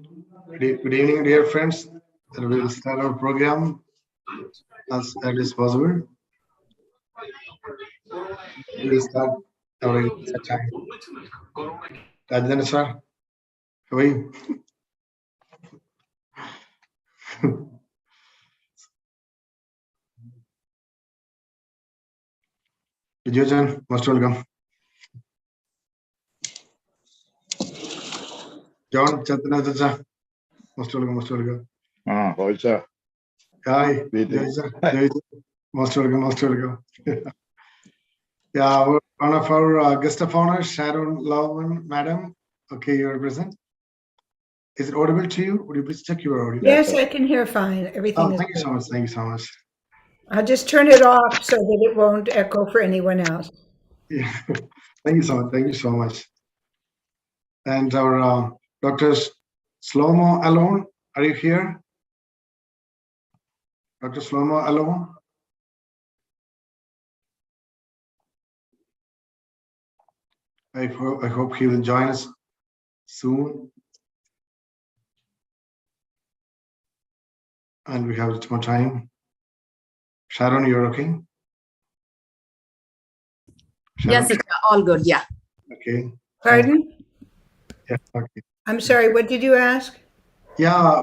Good evening, dear friends. We will start our program as early as possible. We will start our time. Rajendra sir, how are you? Vijay, most welcome. John Chandra Chacha, most welcome, most welcome. Hi, sir. Hi, Jai, most welcome, most welcome. Yeah, one of our guest of honor, Sharon Lowen, madam. Okay, you're present. Is it audible to you? Would you please check your audio? Yes, I can hear fine. Everything is thank you so much. Thank you so much. I'll just turn it off so that it won't echo for anyone else. Yeah, thank you so much. Thank you so much. And our Dr. Slomo Alone, are you here? Dr. Slomo Alone? I hope he will join us soon. And we have a little more time. Sharon, you're okay? Sharon? Yes, it's all good. Yeah. Okay. Pardon? Yeah, okay. I'm sorry, what did you ask? Yeah.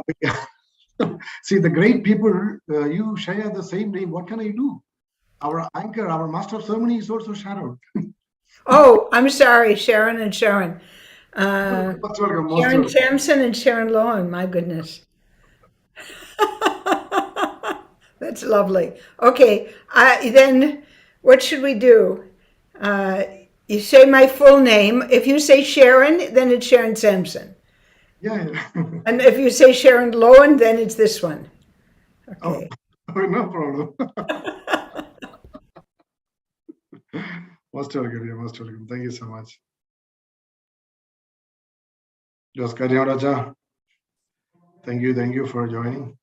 See, the great people, you share the same name. What can I do? Our anchor, our master of ceremony is also Sharon. Oh, I'm sorry, Sharon and Sharon. Most welcome, Sharon Sampson and Sharon Lowen, my goodness. That's lovely. Okay, then what should we do? You say my full name. If you say Sharon, then it's Sharon Sampson. Yeah. And if you say Sharon Lowen, then it's this one. Okay. Oh, no problem. Most welcome, yeah, most welcome. Thank you so much. Raja. Thank you for joining.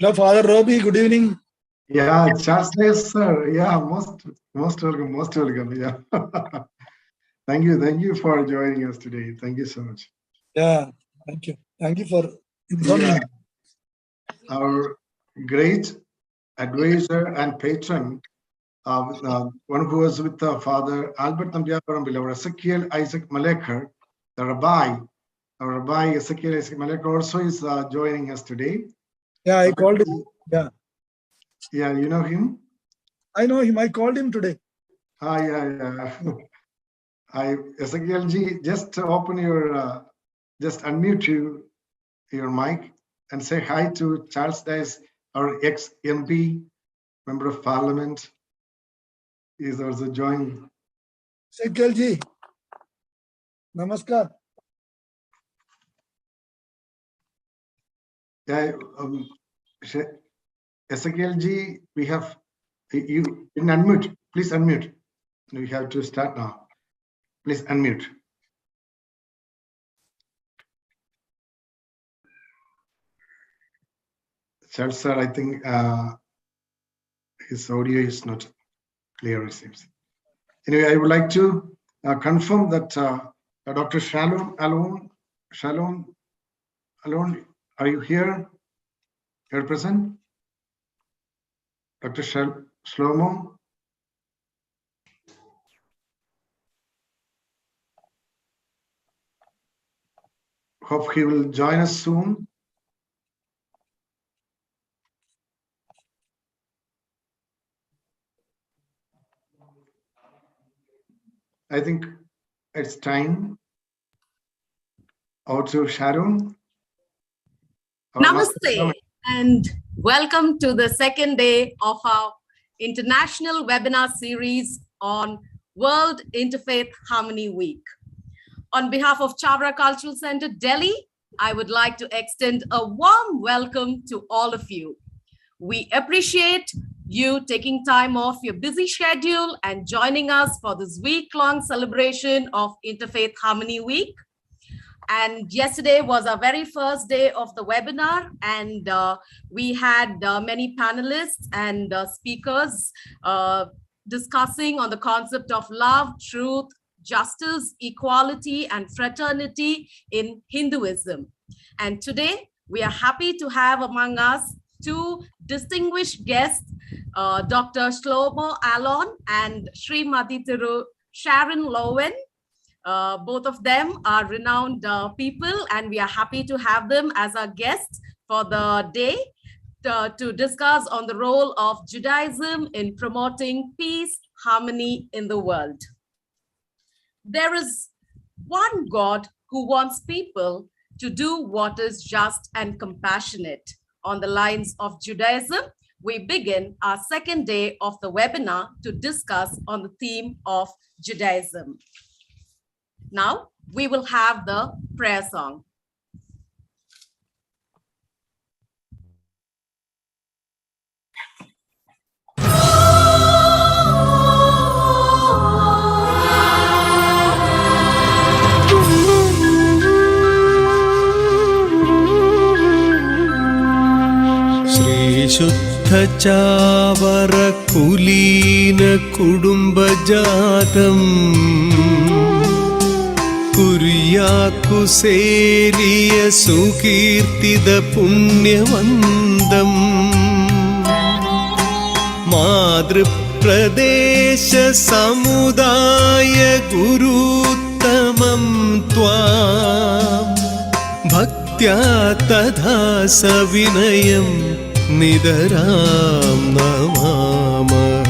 Hello, Father Robbie. Good evening. Yeah, Charles, sir. Yeah, most welcome, most welcome. Yeah. Thank you for joining us today. Thank you so much. Yeah, thank you. Thank you for informing me. Our great advisor and patron, one who was with Father Albert Nambiaparambil, our Ezekiel Isaac Malekar, the rabbi. Our rabbi Ezekiel Isaac Malekar also is joining us today. Yeah, I called him. Yeah. Yeah, you know him? I know him. I called him today. Yeah. Ezekiel ji, just open your, just unmute your mic and say hi to Charles Dice, our ex-MP, Member of Parliament. He is also joining. Ezekiel ji. Namaskar. Yeah, Ezekiel ji, we have, you can unmute. Please unmute. We have to start now. Please unmute. Charles sir, I think his audio is not clear, it seems. Anyway, I would like to confirm that Dr. Shalom, are you here? You're present? Dr. Shlomo? Hope he will join us soon. I think it's time. Also, Sharon. Namaste and welcome to the second day of our international webinar series on World Interfaith Harmony Week. On behalf of Chavra Cultural Center, Delhi, I would like to extend a warm welcome to all of you. We appreciate you taking time off your busy schedule and joining us for this week-long celebration of Interfaith Harmony Week. And yesterday was our very first day of the webinar, and we had many panelists and speakers discussing on the concept of love, truth, justice, equality, and fraternity in Hinduism. And today, we are happy to have among us two distinguished guests, Dr. Shlomo Alon and Srimati Thiru Sharon Lowen. Both of them are renowned people, and we are happy to have them as our guests for the day to discuss on the role of Judaism in promoting peace, harmony in the world. There is one God who wants people to do what is just and compassionate. On the lines of Judaism, we begin our second day of the webinar to discuss on the theme of Judaism. Now, we will have the prayer song. शुद्ध चावर कुलीन कुडुम्बजातम् कुर्याकुसेलिय सुकीर्तिद पुण्यवन्दम् मातृप्रदेश समुदाय गुरुत्तमं त्वाम् भक्त्या तथा सविनयं निदरां नमामः।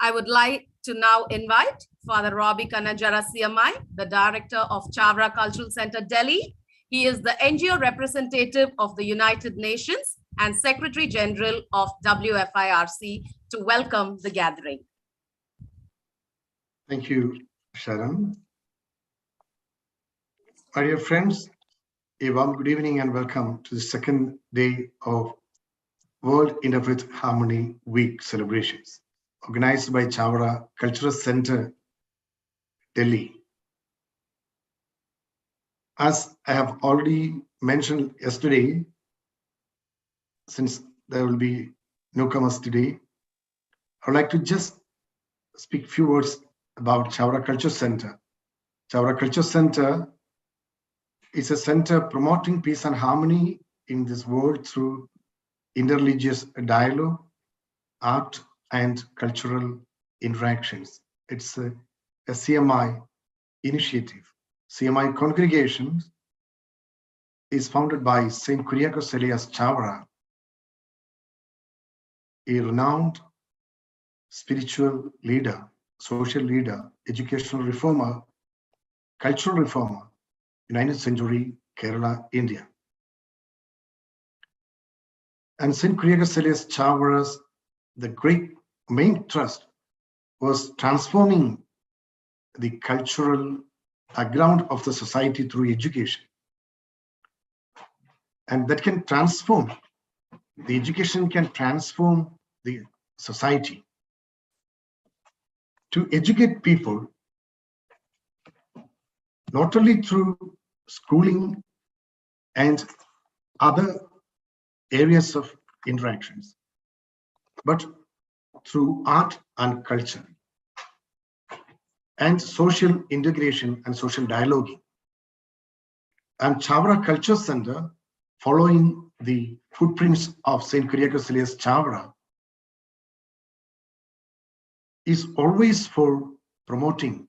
I would like to now invite Father Robbie Kanajara CMI, the director of Chavra Cultural Center, Delhi. He is the NGO representative of the United Nations and Secretary General of WFIRC, to welcome the gathering. Thank you, Sharon. My dear friends, a warm good evening and welcome to the second day of World Interfaith Harmony Week celebrations, organized by Chavra Cultural Center, Delhi. As I have already mentioned yesterday, since there will be newcomers today. I would like to just speak a few words about Chavara Culture Center. Chavara Culture Center is a center promoting peace and harmony in this world through interreligious dialogue, art, and cultural interactions. It's a CMI initiative. CMI congregation is founded by Saint Kyriakos Elias Chavara, a renowned spiritual leader, social leader, educational reformer, cultural reformer, 19th century Kerala, India. And Saint Kyriakos Elias Chavara's the great main thrust was transforming the cultural background of the society through education. And that can transform, the education can transform the society. To educate people, not only through schooling and other areas of interactions, but through art and culture and social integration and social dialoguing. And Chavara Culture Center, following the footprints of Saint Kyriakos Elias Chavara, is always for promoting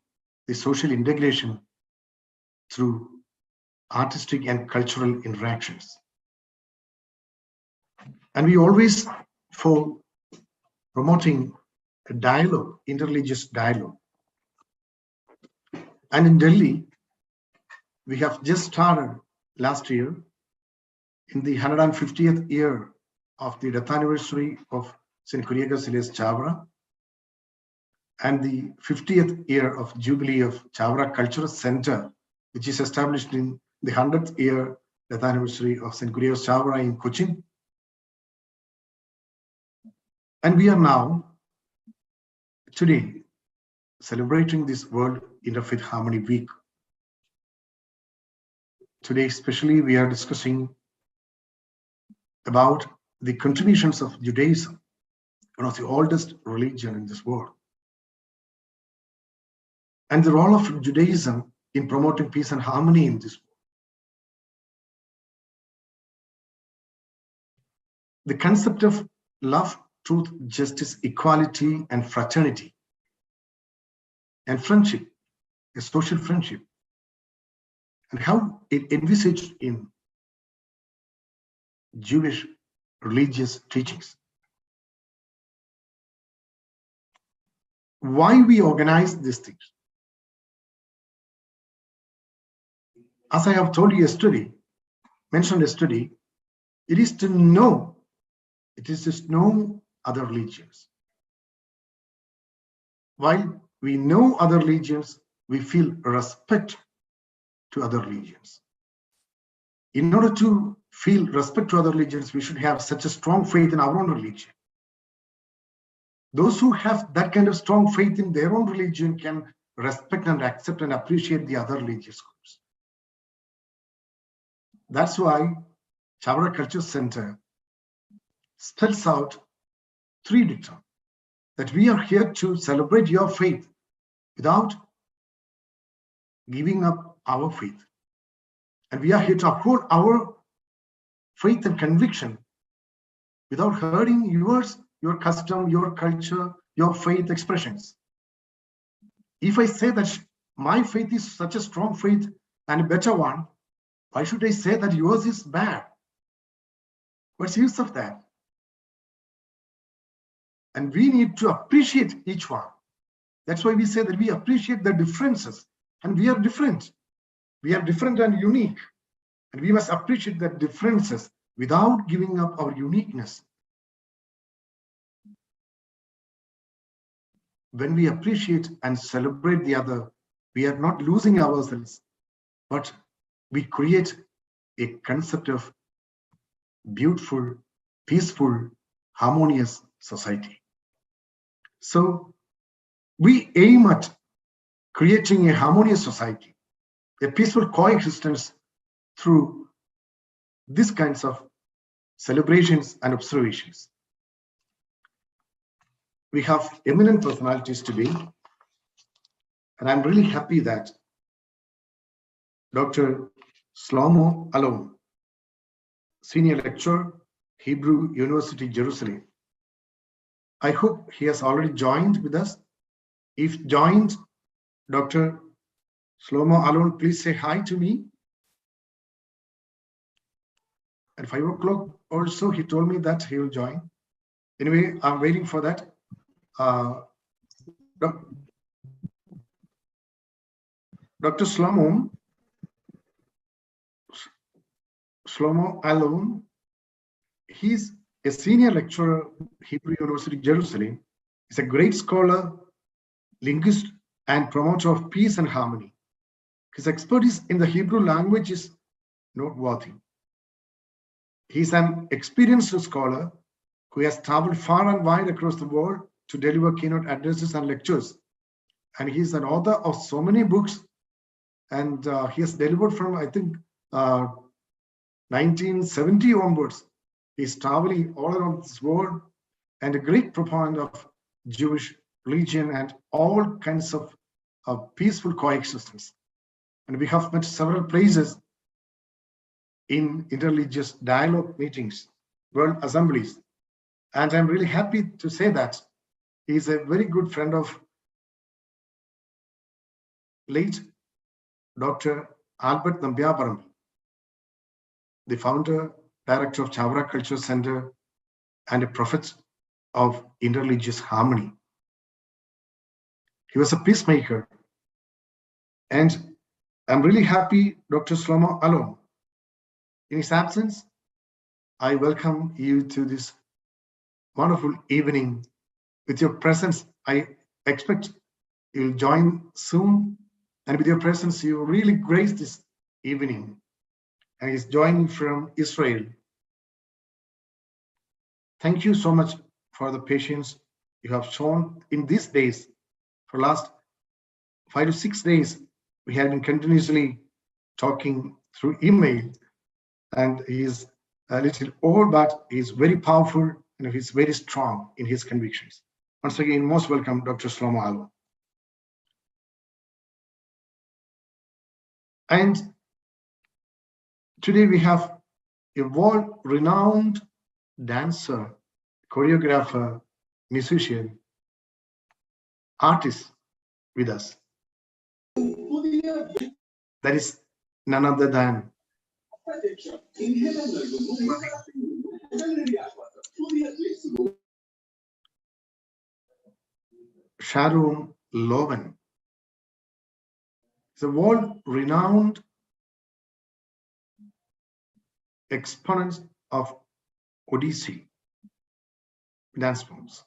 the social integration through artistic and cultural interactions. And we always for promoting a dialogue, interreligious dialogue. And in Delhi, we have just started last year in the 150th year of the death anniversary of Saint Kyriakos Elias Chavara and the 50th year of Jubilee of Chavara Cultural Center, which is established in the 100th year death anniversary of Saint Kyriakos Chavara in Cochin. And we are now, today, celebrating this World Interfaith Harmony Week. Today, especially, we are discussing about the contributions of Judaism, one of the oldest religion in this world, and the role of Judaism in promoting peace and harmony in this world. The concept of love, truth, justice, equality, and fraternity, and friendship, a social friendship, and how it envisaged in Jewish religious teachings. Why we organize these things? As I have told you yesterday, mentioned yesterday, it is to know other religions. While we know other religions, we feel respect to other religions. In order to feel respect to other religions, we should have such a strong faith in our own religion. Those who have that kind of strong faith in their own religion can respect and accept and appreciate the other religious groups. That's why Chavara Culture Center spells out 3 dicta, that we are here to celebrate your faith without giving up our faith. And we are here to uphold our faith and conviction without hurting yours, your custom, your culture, your faith expressions. If I say that my faith is such a strong faith and a better one, why should I say that yours is bad? What's the use of that? And we need to appreciate each one. That's why we say that we appreciate the differences, and we are different. We are different and unique, and we must appreciate the differences without giving up our uniqueness. When we appreciate and celebrate the other, we are not losing ourselves, but we create a concept of beautiful, peaceful, harmonious society. So we aim at creating a harmonious society, a peaceful coexistence through these kinds of celebrations, and observations. We have eminent personalities today, and I'm really happy that Dr. Shlomo Alon, Senior Lecturer, Hebrew University, Jerusalem. I hope he has already joined with us. If joined, Dr. Shlomo Alon, please say hi to me. At 5 o'clock also, he told me that he will join. Anyway, I'm waiting for that. Dr. Shlomo Alon, he's a senior lecturer, Hebrew University, Jerusalem. He's a great scholar, linguist, and promoter of peace and harmony. His expertise in the Hebrew language is noteworthy. He's an experienced scholar who has traveled far and wide across the world to deliver keynote addresses and lectures. And he's an author of so many books. And he has delivered from, I think, 1970 onwards. He's traveling all around this world and a great proponent of Jewish religion and all kinds of peaceful coexistence. And we have met several places in interreligious dialogue meetings, world assemblies. And I'm really happy to say that he's a very good friend of late Dr. Albert Nambiyaparam, the founder, director of Chavara Culture Center, and a prophet of interreligious harmony. He was a peacemaker. And I'm really happy, Dr. Shlomo Alon. In his absence, I welcome you to this wonderful evening. With your presence, I expect you'll join soon. And with your presence, you really grace this evening. And he's joining from Israel. Thank you so much for the patience you have shown in these days. For the last 5 to 6 days, we have been continuously talking through email. And he is a little old, but he's very powerful and he's very strong in his convictions. Once again, most welcome, Dr. Shlomo Alon. And today we have a world-renowned dancer, choreographer, musician, artist with us. That is none other than Sharon Loven. The world-renowned exponent of Odissi dance forms.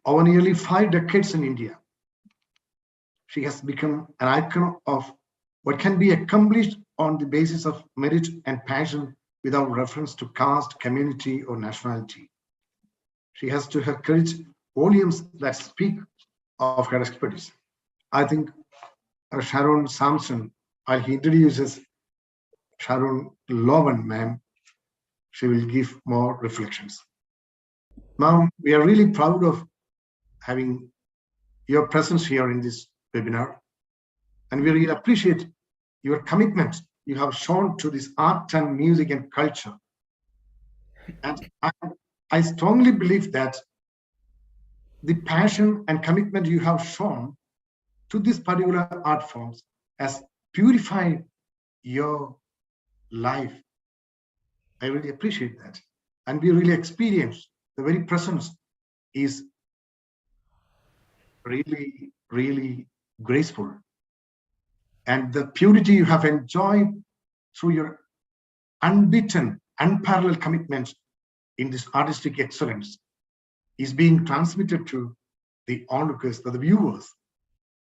Over nearly 5 decades in India, she has become an icon of what can be accomplished on the basis of merit and passion without reference to caste, community, or nationality. She has to her courage volumes that speak of her expertise. I think Sharon Sampson, while he introduces Sharon Loven, ma'am, she will give more reflections. Ma'am, we are really proud of having your presence here in this webinar. And we really appreciate your commitment you have shown to this art and music and culture. And I strongly believe that the passion and commitment you have shown to this particular art forms has purified your life. I really appreciate that. And we really experience the very presence is really, really graceful. And the purity you have enjoyed through your unbeaten, unparalleled commitment in this artistic excellence is being transmitted to the onlookers, to the viewers.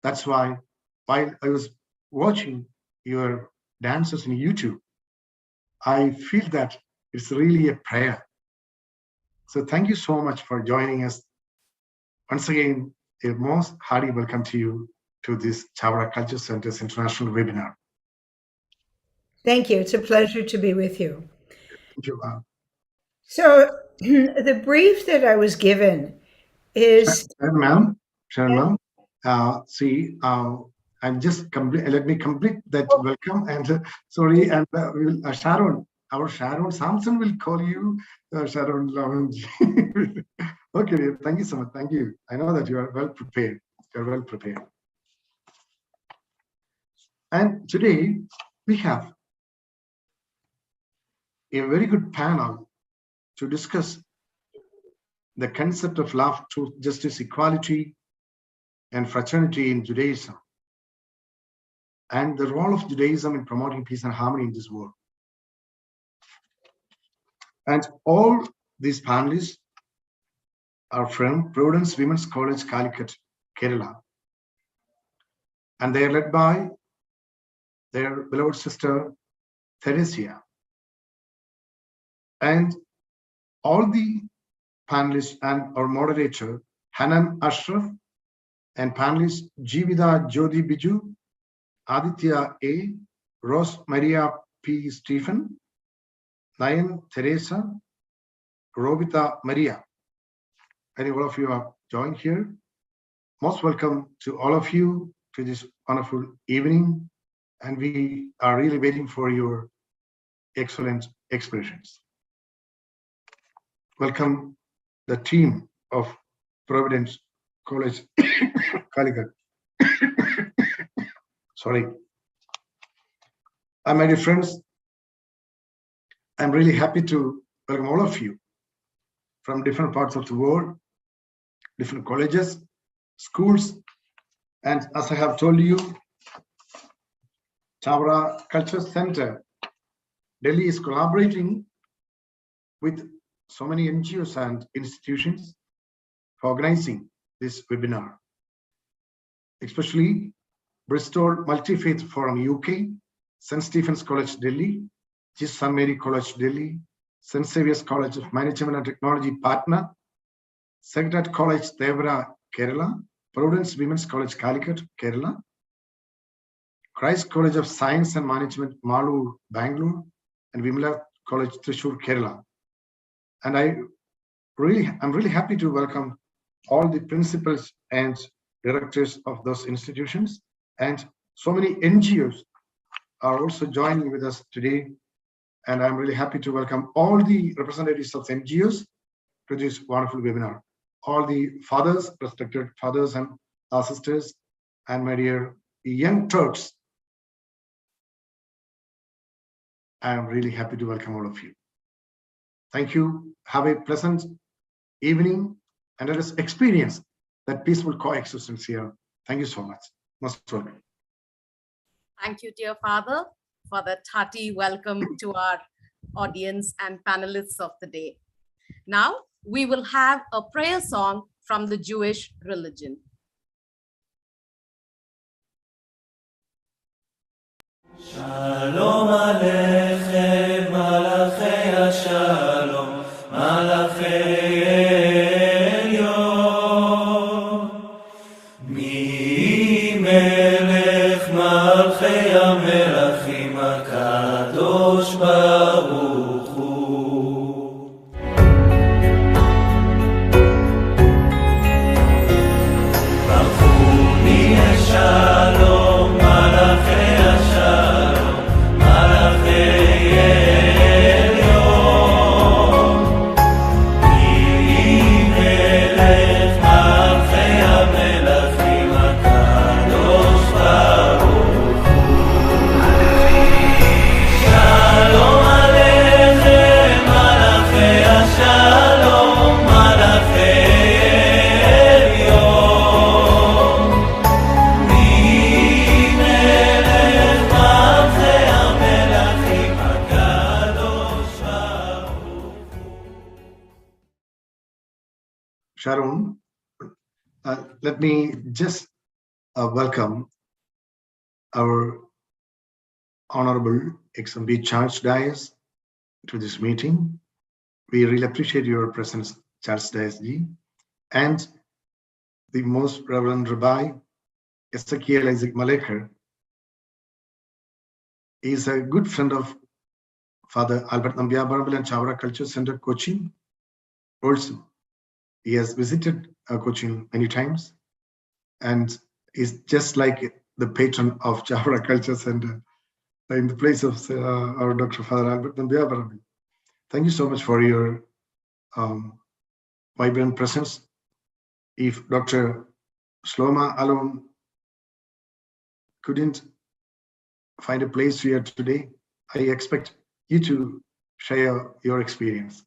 That's why while I was watching your dances on YouTube, I feel that it's really a prayer. So thank you so much for joining us. Once again, a most hearty welcome to you to this Chavara Culture Center's international webinar. Thank you. It's a pleasure to be with you. Thank you, ma'am. So the brief that I was given is Sharon, ma'am. See, I'm just complete. Let me complete that welcome. And sorry, and we will, Sharon, our Sharon Samson will call you Sharon Lounge. Okay, dear. Thank you so much. Thank you. I know that you are well prepared. You're well prepared. And today we have a very good panel to discuss the concept of love, truth, justice, equality, and fraternity in Judaism, and the role of Judaism in promoting peace and harmony in this world. And all these panelists are from Providence Women's College, Calicut, Kerala. And they are led by their beloved sister, Theresia. And all the panelists and our moderator, Hanan Ashraf, and panelists Jivida Jodi Biju, Aditya A, Rose Maria P. Stephen, Nayan Teresa, Robita Maria. And all of you are joined here. Most welcome to all of you to this wonderful evening. And we are really waiting for your excellent expressions. Welcome the team of Providence College, Calicut. Sorry. My dear friends, I'm really happy to welcome all of you from different parts of the world, different colleges, schools, and as I have told you, Chawra Culture Center, Delhi is collaborating with so many NGOs and institutions for organizing this webinar, especially Bristol Multi-Faith Forum UK, St. Stephen's College Delhi, Jesus St. Mary College Delhi, St. Xavier's College of Management and Technology Patna, Sacred College Devra, Kerala, Providence Women's College Calicut, Kerala, Christ College of Science and Management Malur, Bangalore, and Vimla College Thrissur, Kerala. And I'm really happy to welcome all the principals and directors of those institutions, and so many NGOs are also joining with us today. And I'm really happy to welcome all the representatives of NGOs to this wonderful webinar. All the fathers, respected fathers and our sisters, and my dear young Turks. I'm really happy to welcome all of you. Thank you. Have a pleasant evening, and let us experience that peaceful coexistence here. Thank you so much. Most welcome. Thank you, dear Father, for that hearty welcome to our audience and panelists of the day. Now, we will have a prayer song from the Jewish religion. Shalom Aleichem, Malachei HaShalom, Malachei Elyon. Mi melech malchei HaMelachim HaKadosh Baruch Hu. Bachuni Shalom, Malachei HaShalom, Malachei Elyon. Mi melech malchei HaMelachim HaKadosh Baruch Hu. Shalom Aleichem, Malachei HaShalom, Malachei Elyon. Mi melech malchei HaMelachim HaKadosh Baruch Hu. Sharon, let me just welcome our Honorable XMB Charles Dias to this meeting. We really appreciate your presence, Charles Dias ji, and the Most Reverend Rabbi Ezekiel Isaac Maleker. He is a good friend of Father Albert Nambiabarambil and Chavara Culture Center, Cochin. Also, he has visited Cochin many times and is just like the patron of Chavara Culture Center in the place of our Dr. Father Albert Nambiabarambil. Thank you so much for your vibrant presence. If Dr. Sloma alone couldn't find a place here today, I expect you to share your experience.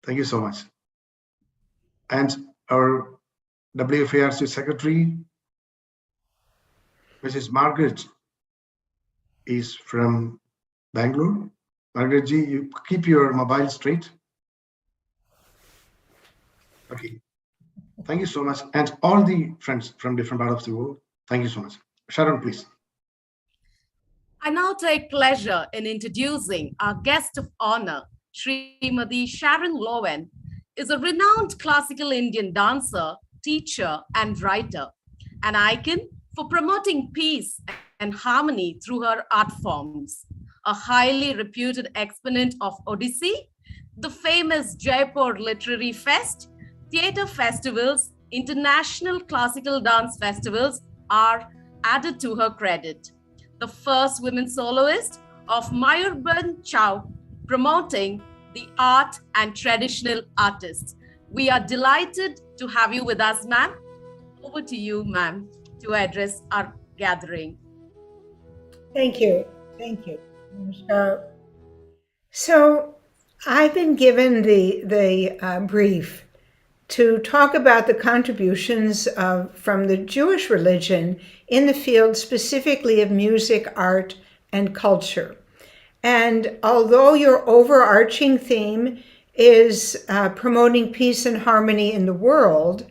Thank you so much. And our WFARC Secretary, Mrs. Margaret, is from Bangalore. Margaret ji, you keep your mobile straight. Okay. Thank you so much. And all the friends from different parts of the world, thank you so much. Sharon, please. I now take pleasure in introducing our guest of honor, Srimati Sharon Lowen, is a renowned classical Indian dancer, teacher, and writer, an icon for promoting peace and harmony through her art forms, a highly reputed exponent of Odissi, the famous Jaipur Literary Fest, theatre festivals, international classical dance festivals are added to her credit. The first women soloist of Mayurband Chow, promoting the art and traditional artists. We are delighted to have you with us, ma'am. Over to you, ma'am, to address our gathering. Thank you. Thank you. So I've been given the brief to talk about the contributions from the Jewish religion in the field specifically of music, art, and culture. And although your overarching theme is promoting peace and harmony in the world,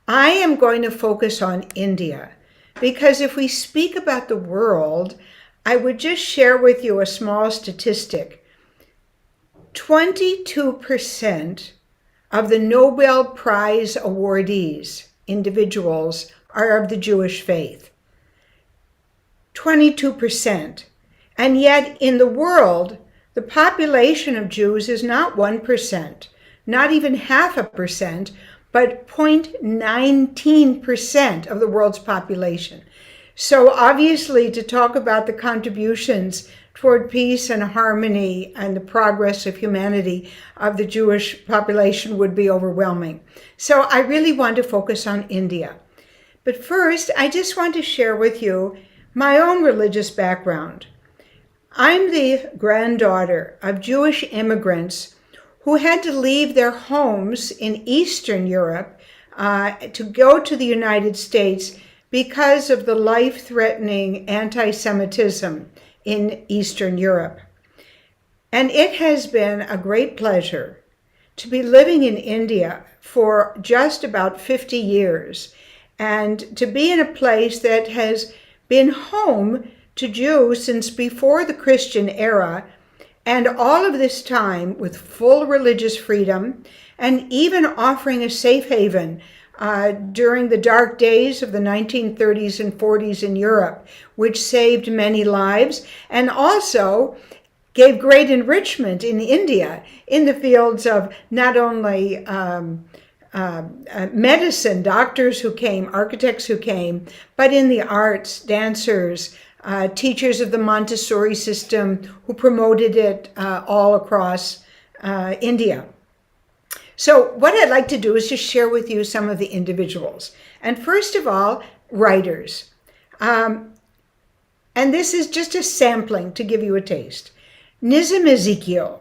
I am going to focus on India. Because if we speak about the world, I would just share with you a small statistic. 22% of the Nobel Prize awardees, individuals, are of the Jewish faith. 22%. And yet in the world, the population of Jews is not 1%, not even 0.5%, but 0.19% of the world's population. So obviously to talk about the contributions toward peace and harmony and the progress of humanity of the Jewish population would be overwhelming. So I really want to focus on India. But first, I just want to share with you my own religious background. I'm the granddaughter of Jewish immigrants who had to leave their homes in Eastern Europe to go to the United States because of the life-threatening anti-Semitism in Eastern Europe. And it has been a great pleasure to be living in India for just about 50 years and to be in a place that has been home to Jews since before the Christian era, and all of this time with full religious freedom and even offering a safe haven during the dark days of the 1930s and 40s in Europe, which saved many lives and also gave great enrichment in India in the fields of not only medicine, doctors who came, architects who came, but in the arts, dancers, teachers of the Montessori system who promoted it all across India. So what I'd like to do is just share with you some of the individuals. And first of all, writers. And this is just a sampling to give you a taste. Nizam Ezekiel.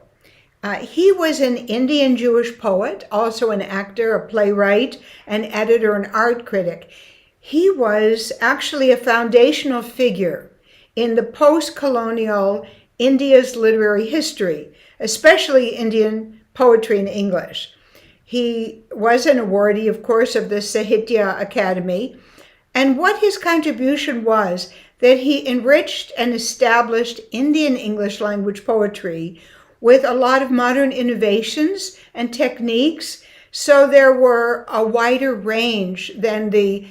He was an Indian Jewish poet, also an actor, a playwright, an editor, an art critic. He was actually a foundational figure in the post-colonial India's literary history, especially Indian poetry in English. He was an awardee, of course, of the Sahitya Academy. And what his contribution was that he enriched and established Indian English language poetry with a lot of modern innovations and techniques. So there were a wider range than the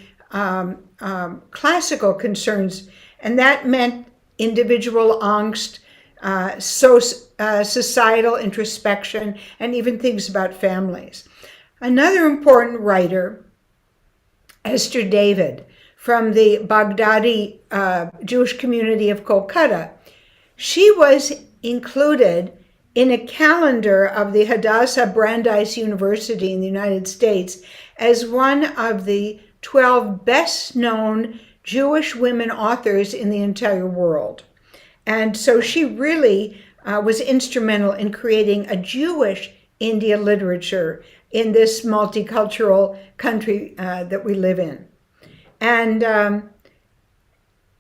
classical concerns. And that meant individual angst, societal introspection, and even things about families. Another important writer, Esther David, from the Baghdadi Jewish community of Kolkata, she was included in a calendar of the Hadassah Brandeis University in the United States as one of the 12 best-known Jewish women authors in the entire world. And so she really was instrumental in creating a Jewish India literature in this multicultural country that we live in. And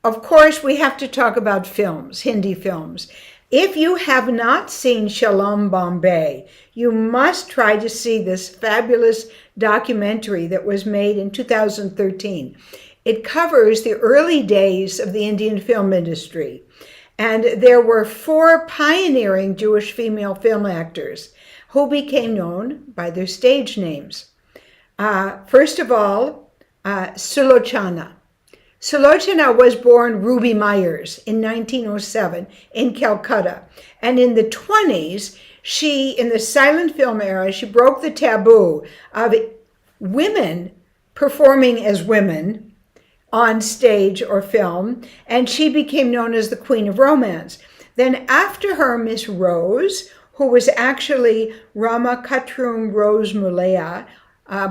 of course, we have to talk about films, Hindi films. If you have not seen Shalom Bombay, you must try to see this fabulous documentary that was made in 2013. It covers the early days of the Indian film industry. And there were 4 pioneering Jewish female film actors who became known by their stage names. First of all, Sulochana. Sulochana was born Ruby Myers in 1907 in Calcutta. And in the 20s, in the silent film era, she broke the taboo of women performing as women on stage or film, and she became known as the Queen of Romance. Then after her, Miss Rose, who was actually Rama Khatrum Rose Mulea,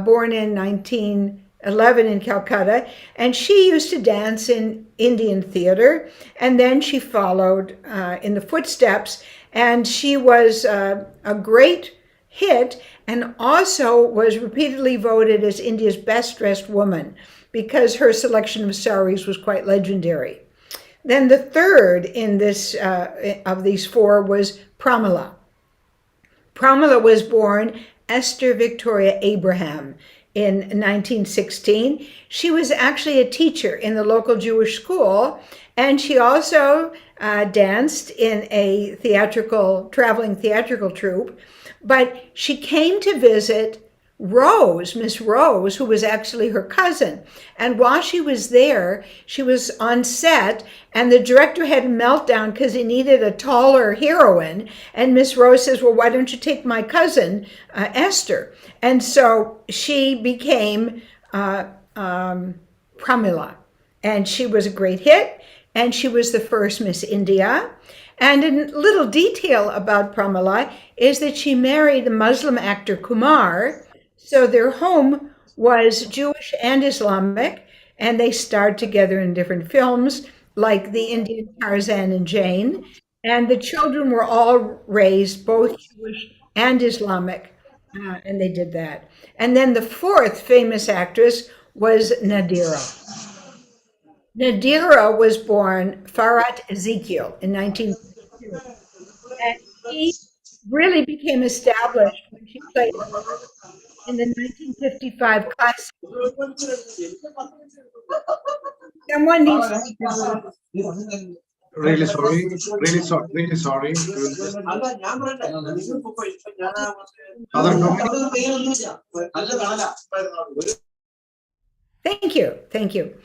born in 1911 in Calcutta, and she used to dance in Indian theater, and then she followed in the footsteps, and she was a great hit and also was repeatedly voted as India's best dressed woman because her selection of saris was quite legendary. Then the third in this of these 4 was Pramila. Pramila was born Esther Victoria Abraham in 1916. She was actually a teacher in the local Jewish school, and she also danced in a traveling theatrical troupe. But she came to visit Rose, Miss Rose, who was actually her cousin. And while she was there, she was on set, and the director had a meltdown because he needed a taller heroine. And Miss Rose says, well, why don't you take my cousin, Esther? And so she became Pramila. And she was a great hit, and she was the first Miss India. And a little detail about Pramila is that she married the Muslim actor Kumar. So their home was Jewish and Islamic, and they starred together in different films like the Indian Tarzan and Jane. And the children were all raised both Jewish and Islamic, and they did that. And then the 4th famous actress was Nadira. Nadira was born Farat Ezekiel in 1952. And she really became established when she played in the 1955 classic. Someone needs to Really sorry. Really sorry. Really sorry. Other Thank you. Thank you.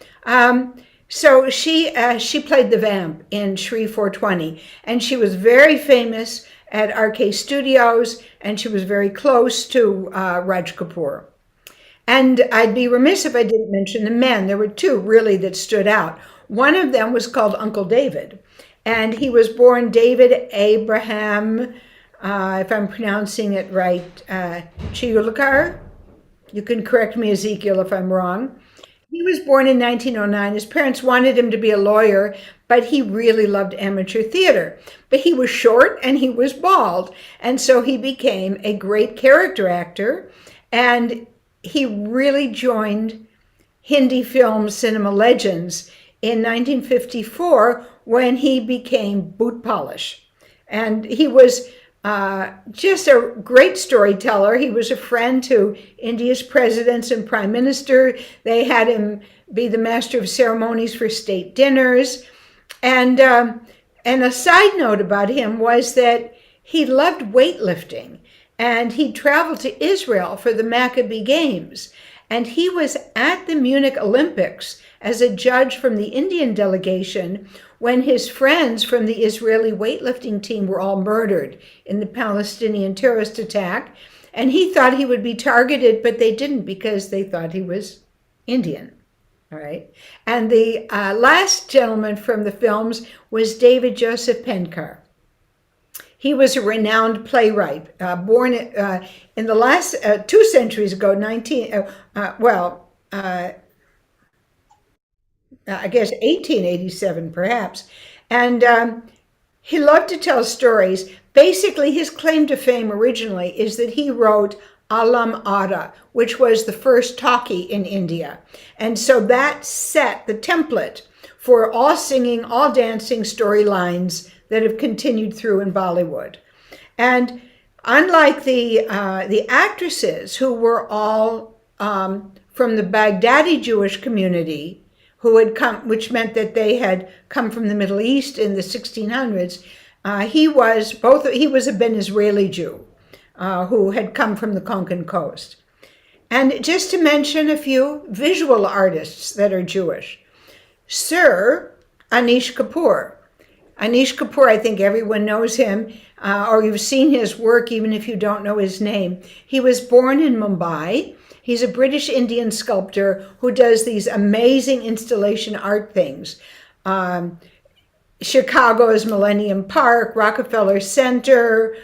So she played the vamp in Shri 420, and she was very famous at RK Studios, and she was very close to Raj Kapoor. And I'd be remiss if I didn't mention the men. There were 2 really that stood out. One of them was called Uncle David, and he was born David Abraham, if I'm pronouncing it right, Chiulakar. You can correct me, Ezekiel, if I'm wrong. He was born in 1909. His parents wanted him to be a lawyer, but he really loved amateur theater. But he was short and he was bald, and so he became a great character actor, and he really joined Hindi film cinema legends in 1954 when he became boot polish. And he was just a great storyteller. He was a friend to India's presidents and prime minister. They had him be the master of ceremonies for state dinners. And a side note about him was that he loved weightlifting, and he traveled to Israel for the Maccabee Games. And he was at the Munich Olympics as a judge from the Indian delegation when his friends from the Israeli weightlifting team were all murdered in the Palestinian terrorist attack. And he thought he would be targeted, but they didn't because they thought he was Indian. All right. And the last gentleman from the films was David Joseph Penkar. He was a renowned playwright, born in the last 2 centuries ago, I guess 1887 perhaps. And he loved to tell stories. Basically, his claim to fame originally is that he wrote Alam Ara, which was the first talkie in India. And so that set the template for all singing, all dancing storylines that have continued through in Bollywood. And unlike the actresses who were all from the Baghdadi Jewish community, who had come, which meant that they had come from the Middle East in the 1600s, he was a Ben Israeli Jew who had come from the Konkan coast. And just to mention a few visual artists that are Jewish. Sir Anish Kapoor. Anish Kapoor, I think everyone knows him, or you've seen his work even if you don't know his name. He was born in Mumbai. He's a British Indian sculptor who does these amazing installation art things. Chicago's Millennium Park, Rockefeller Center,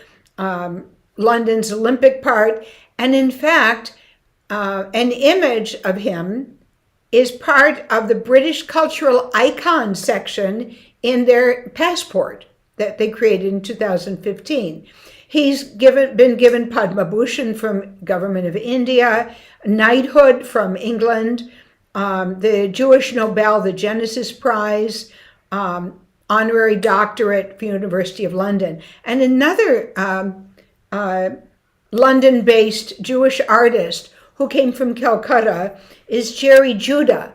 London's Olympic Park. And in fact, an image of him is part of the British Cultural Icon section in their passport that they created in 2015. He's been given Padma Bhushan from Government of India, knighthood from England, the Jewish Nobel, the Genesis Prize, honorary doctorate from University of London. And another London-based Jewish artist who came from Calcutta is Jerry Judah,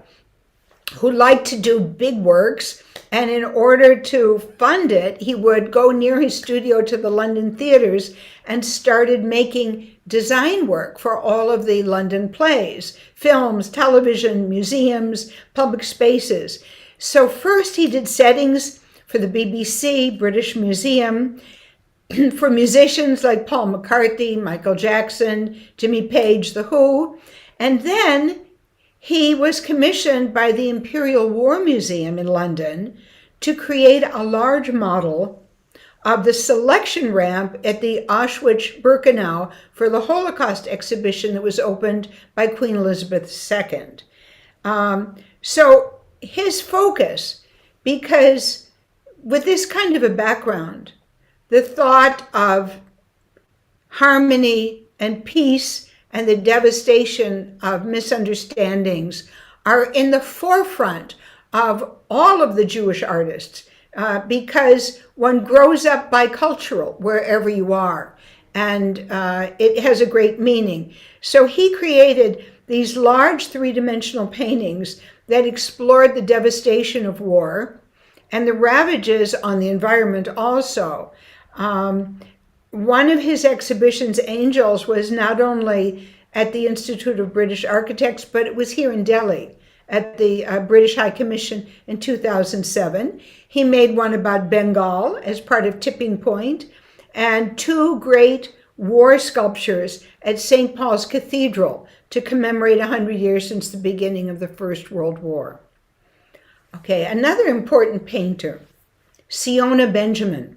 who liked to do big works. And in order to fund it, he would go near his studio to the London theaters and started making design work for all of the London plays, films, television, museums, public spaces. So first he did settings for the BBC, British Museum, for musicians like Paul McCartney, Michael Jackson, Jimmy Page, The Who. And then he was commissioned by the Imperial War Museum in London to create a large model of the selection ramp at the Auschwitz-Birkenau for the Holocaust exhibition that was opened by Queen Elizabeth II. So his focus, because with this kind of a background, the thought of harmony and peace and the devastation of misunderstandings are in the forefront of all of the Jewish artists, because one grows up bicultural wherever you are, and it has a great meaning. So he created these large three-dimensional paintings that explored the devastation of war and the ravages on the environment also. One of his exhibitions, Angels, was not only at the Institute of British Architects, but it was here in Delhi at the British High Commission in 2007. He made one about Bengal as part of Tipping Point, and 2 great war sculptures at St. Paul's Cathedral to commemorate 100 years since the beginning of the First World War. Okay, another important painter, Siona Benjamin.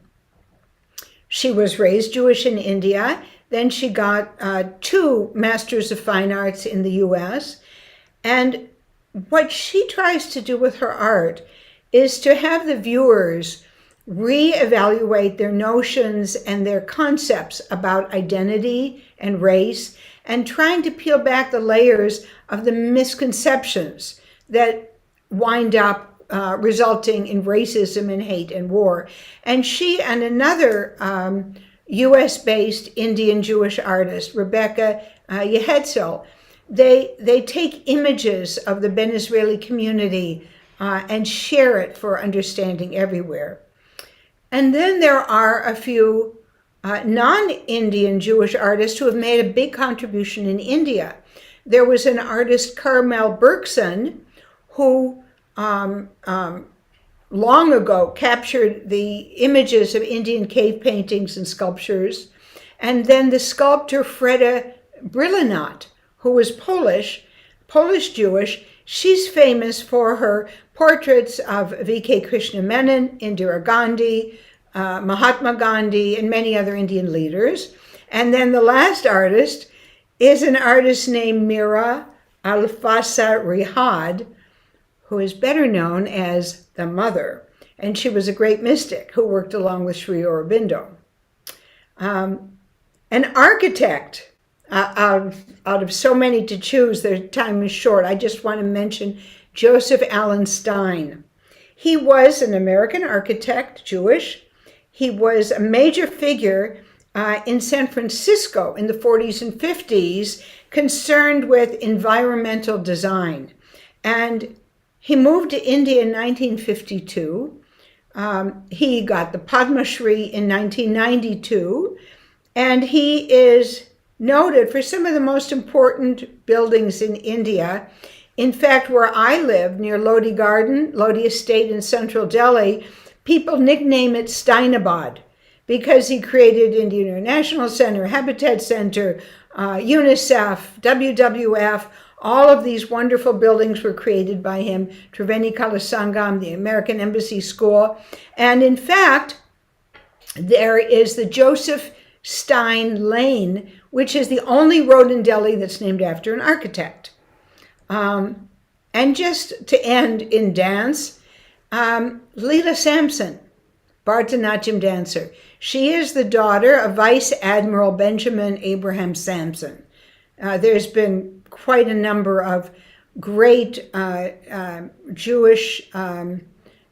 She was raised Jewish in India. Then she got 2 Masters of Fine Arts in the US. And what she tries to do with her art is to have the viewers reevaluate their notions and their concepts about identity and race, and trying to peel back the layers of the misconceptions that wind up resulting in racism and hate and war. And she and another US-based Indian Jewish artist, Rebecca Yehetzel, they take images of the Ben Israeli community and share it for understanding everywhere. And then there are a few non-Indian Jewish artists who have made a big contribution in India. There was an artist, Carmel Bergson, who long ago captured the images of Indian cave paintings and sculptures. And then the sculptor Freda Brillinat, who was Polish Jewish, she's famous for her portraits of V.K. Krishna Menon, Indira Gandhi, Mahatma Gandhi, and many other Indian leaders. And then the last artist is an artist named Mira Alfasa Rihad, who is better known as the Mother. And she was a great mystic who worked along with Sri Aurobindo. An architect, out of so many to choose, their time is short. I just want to mention Joseph Allen Stein. He was an American architect, Jewish. He was a major figure in San Francisco in the 40s and 50s, concerned with environmental design. And he moved to India in 1952. He got the Padma Shri in 1992. And he is noted for some of the most important buildings in India. In fact, where I live, near Lodi Garden, Lodi Estate in central Delhi, people nickname it Steinabad because he created Indian International Center, Habitat Center, UNICEF, WWF. All of these wonderful buildings were created by him, Triveni Kala Sangam, the American Embassy School. And in fact, there is the Joseph Stein Lane, which is the only road in Delhi that's named after an architect. And just to end in dance, Leela Sampson, Bharatanatyam dancer. She is the daughter of Vice Admiral Benjamin Abraham Sampson. There's been quite a number of great Jewish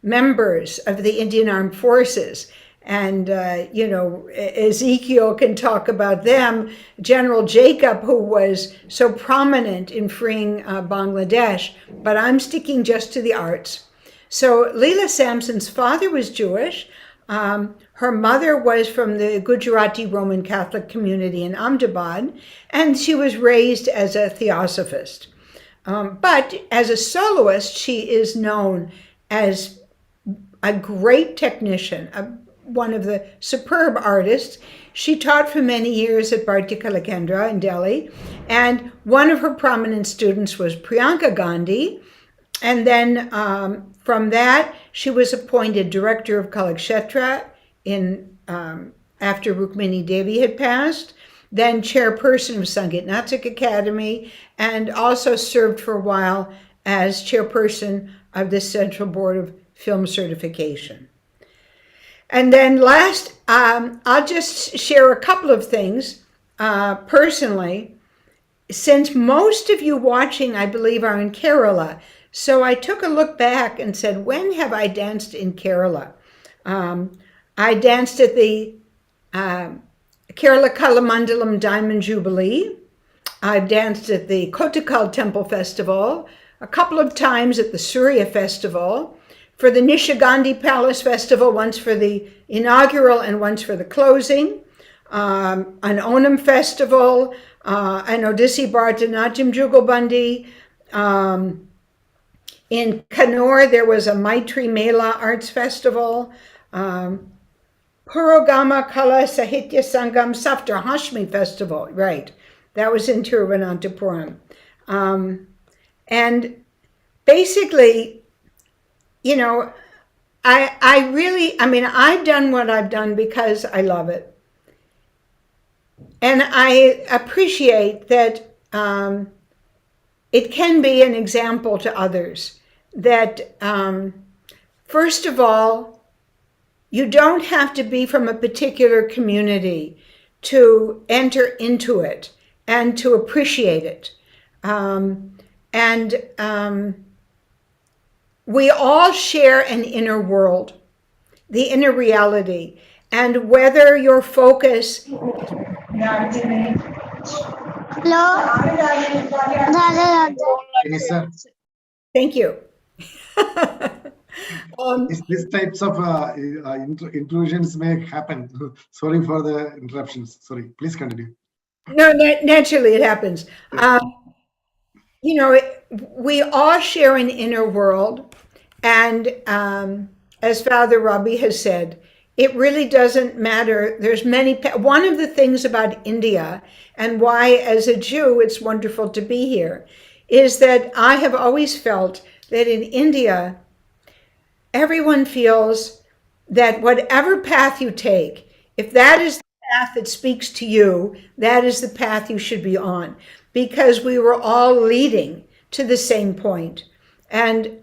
members of the Indian Armed Forces. And, Ezekiel can talk about them. General Jacob, who was so prominent in freeing Bangladesh, but I'm sticking just to the arts. So Leela Sampson's father was Jewish. Her mother was from the Gujarati Roman Catholic community in Ahmedabad, and she was raised as a theosophist. But as a soloist, she is known as a great technician, one of the superb artists. She taught for many years at Bharatiya Kala Kendra in Delhi, and one of her prominent students was Priyanka Gandhi. And then from that, she was appointed director of Kalakshetra after Rukmini Devi had passed, then chairperson of Sangeet Natak Academy, and also served for a while as chairperson of the Central Board of Film Certification. And then last, I'll just share a couple of things personally. Since most of you watching, I believe, are in Kerala, so I took a look back and said, when have I danced in Kerala? I danced at the Kerala Kalamandalam Diamond Jubilee. I've danced at the Kottakkal Temple Festival, a couple of times at the Surya Festival, for the Nishagandhi Palace Festival, once for the inaugural and once for the closing, an Onam Festival, an Odissi Bharatanatyam Jugalbandi. In Kannur, there was a Maitri Mela Arts Festival, Purogama Kala Sahitya Sangam Safdar Hashmi Festival, right. That was in Tiruvananthapuram. And basically, I've done what I've done because I love it. And I appreciate that it can be an example to others that, first of all, you don't have to be from a particular community to enter into it and to appreciate it. We all share an inner world, the inner reality, and whether your focus... Hello. Thank you. These types of intrusions may happen. Sorry for the interruptions. Sorry, please continue. No, naturally it happens. We all share an inner world, and as Father Robbie has said, it really doesn't matter. There's many. One of the things about India and why, as a Jew, it's wonderful to be here, is that I have always felt that in India, everyone feels that whatever path you take, if that is the path that speaks to you, that is the path you should be on, because we were all leading to the same point. And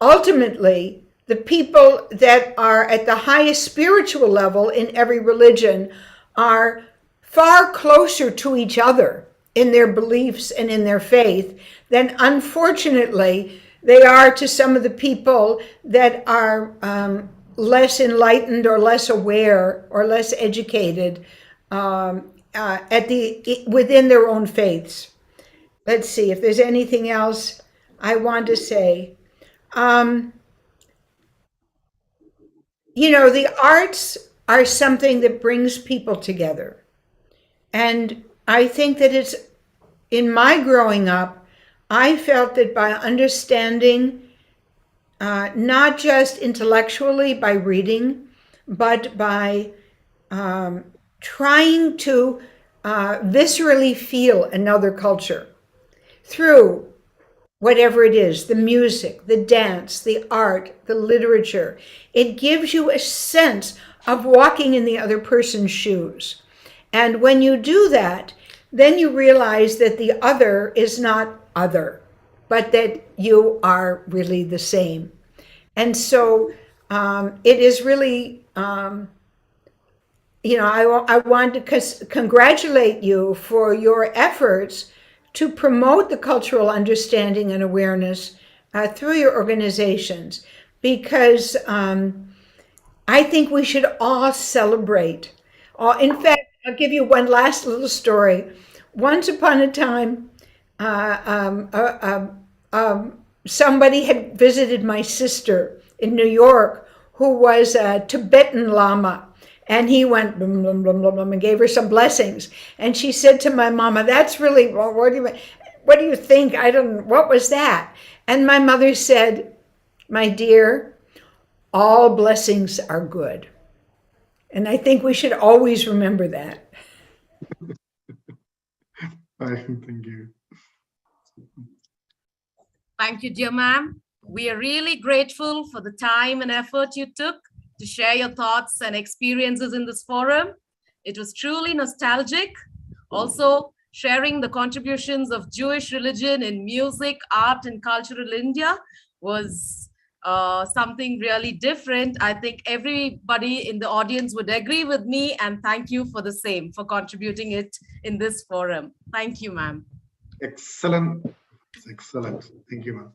ultimately, the people that are at the highest spiritual level in every religion are far closer to each other in their beliefs and in their faith than, unfortunately, they are to some of the people that are less enlightened or less aware or less educated within their own faiths. Let's see if there's anything else I want to say. The arts are something that brings people together. And I think that it's, in my growing up, I felt that by understanding, not just intellectually by reading, but by trying to viscerally feel another culture through whatever it is, the music, the dance, the art, the literature. It gives you a sense of walking in the other person's shoes. And when you do that, then you realize that the other is not other, but that you are really the same. And so it is really, I want to congratulate you for your efforts to promote the cultural understanding and awareness through your organizations, because I think we should all celebrate. In fact, I'll give you one last little story. Once upon a time, somebody had visited my sister in New York, who was a Tibetan Lama. And he went blum, blum, blum, blum, blum, and gave her some blessings. And she said to my mama, "That's really, well, what do you think? What was that?" And my mother said, "My dear, all blessings are good." And I think we should always remember that. Thank you. Thank you, dear ma'am. We are really grateful for the time and effort you took to share your thoughts and experiences in this forum. It was truly nostalgic. Also, sharing the contributions of Jewish religion in music, art, and cultural India was something really different. I think everybody in the audience would agree with me, and thank you for the same, for contributing it in this forum. Thank you, ma'am. Excellent. Excellent. Thank you, ma'am.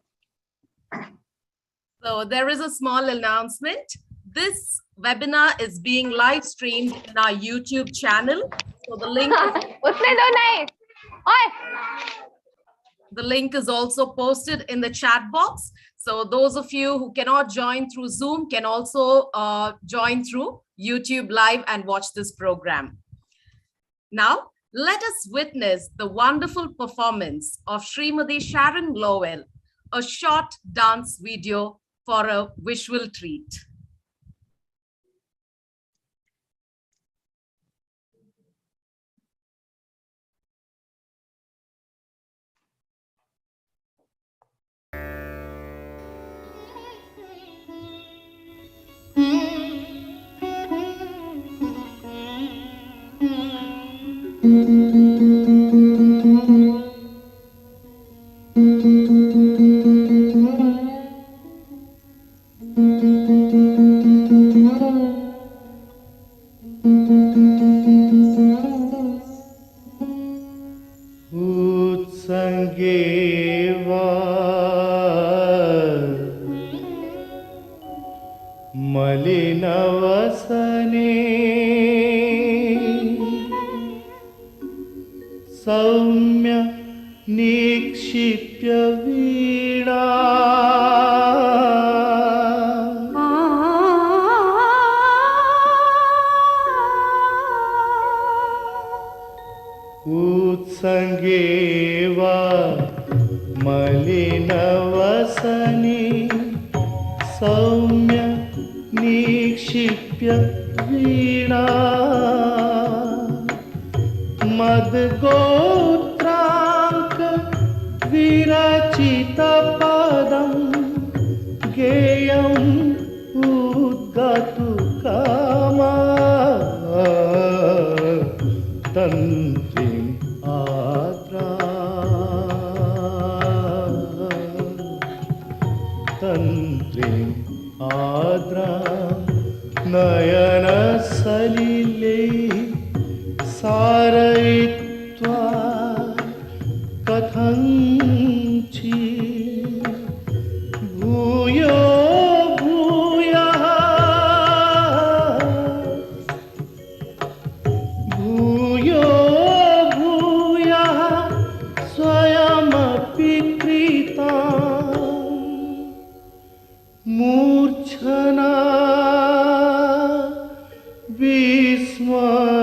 So there is a small announcement. This webinar is being live streamed in our YouTube channel. So the link the link is also posted in the chat box. So those of you who cannot join through Zoom can also join through YouTube Live and watch this program. Now, let us witness the wonderful performance of Srimati Sharon Lowell, a short dance video for a visual treat. सौम्य निक्षिप्य वीणा उत्संगे वा मलिनवसनि सौम्य निक्षिप्य वीणा मद्गोत्रांक विरचितपदं गेयम् उद्गतु कामा तन्त्रीम् आद्रा तन्त्रीम् आद्रा नयनसलिले सारयित्वा कथञ्चित् भूयो भूयः भूयो भूयः स्वयमपि कृता मूर्छना विस्मरन्ति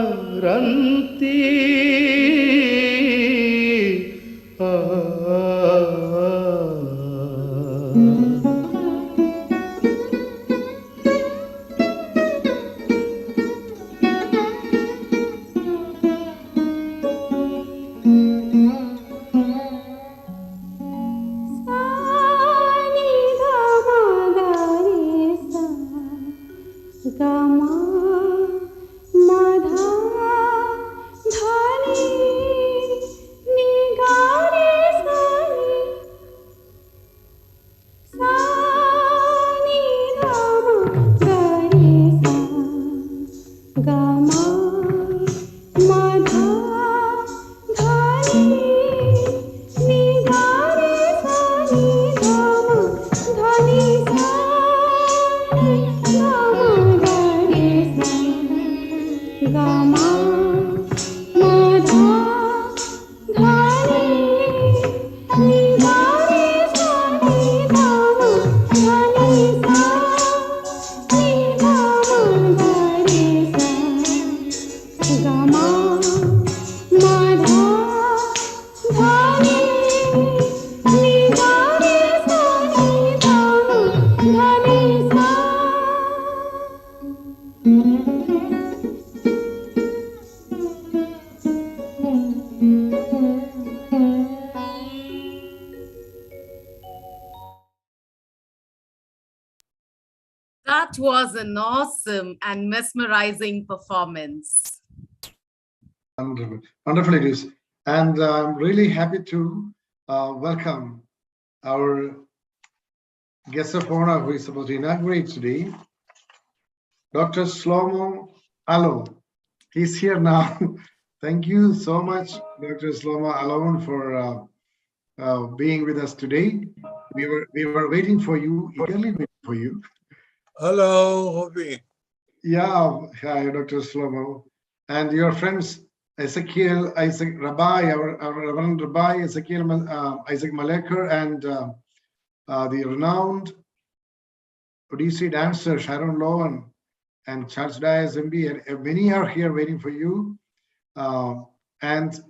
That was an awesome and mesmerizing performance. Wonderful. Wonderful it is. And I'm really happy to welcome our guest of honor who is supposed to inaugurate today, Dr. Shlomo Alon. He's here now. Thank you so much, Dr. Shlomo Alon, for being with us today. We were waiting for you, eagerly waiting for you. Hello, Hobi. Yeah, hi, Dr. Shlomo. And your friends, Ezekiel, Isaac Rabbi, our Reverend Rabbi, Ezekiel Isaac Maleker, and the renowned Odissi dancer, Sharon Lowen, and Charles Dias MB, and many are here waiting for you. And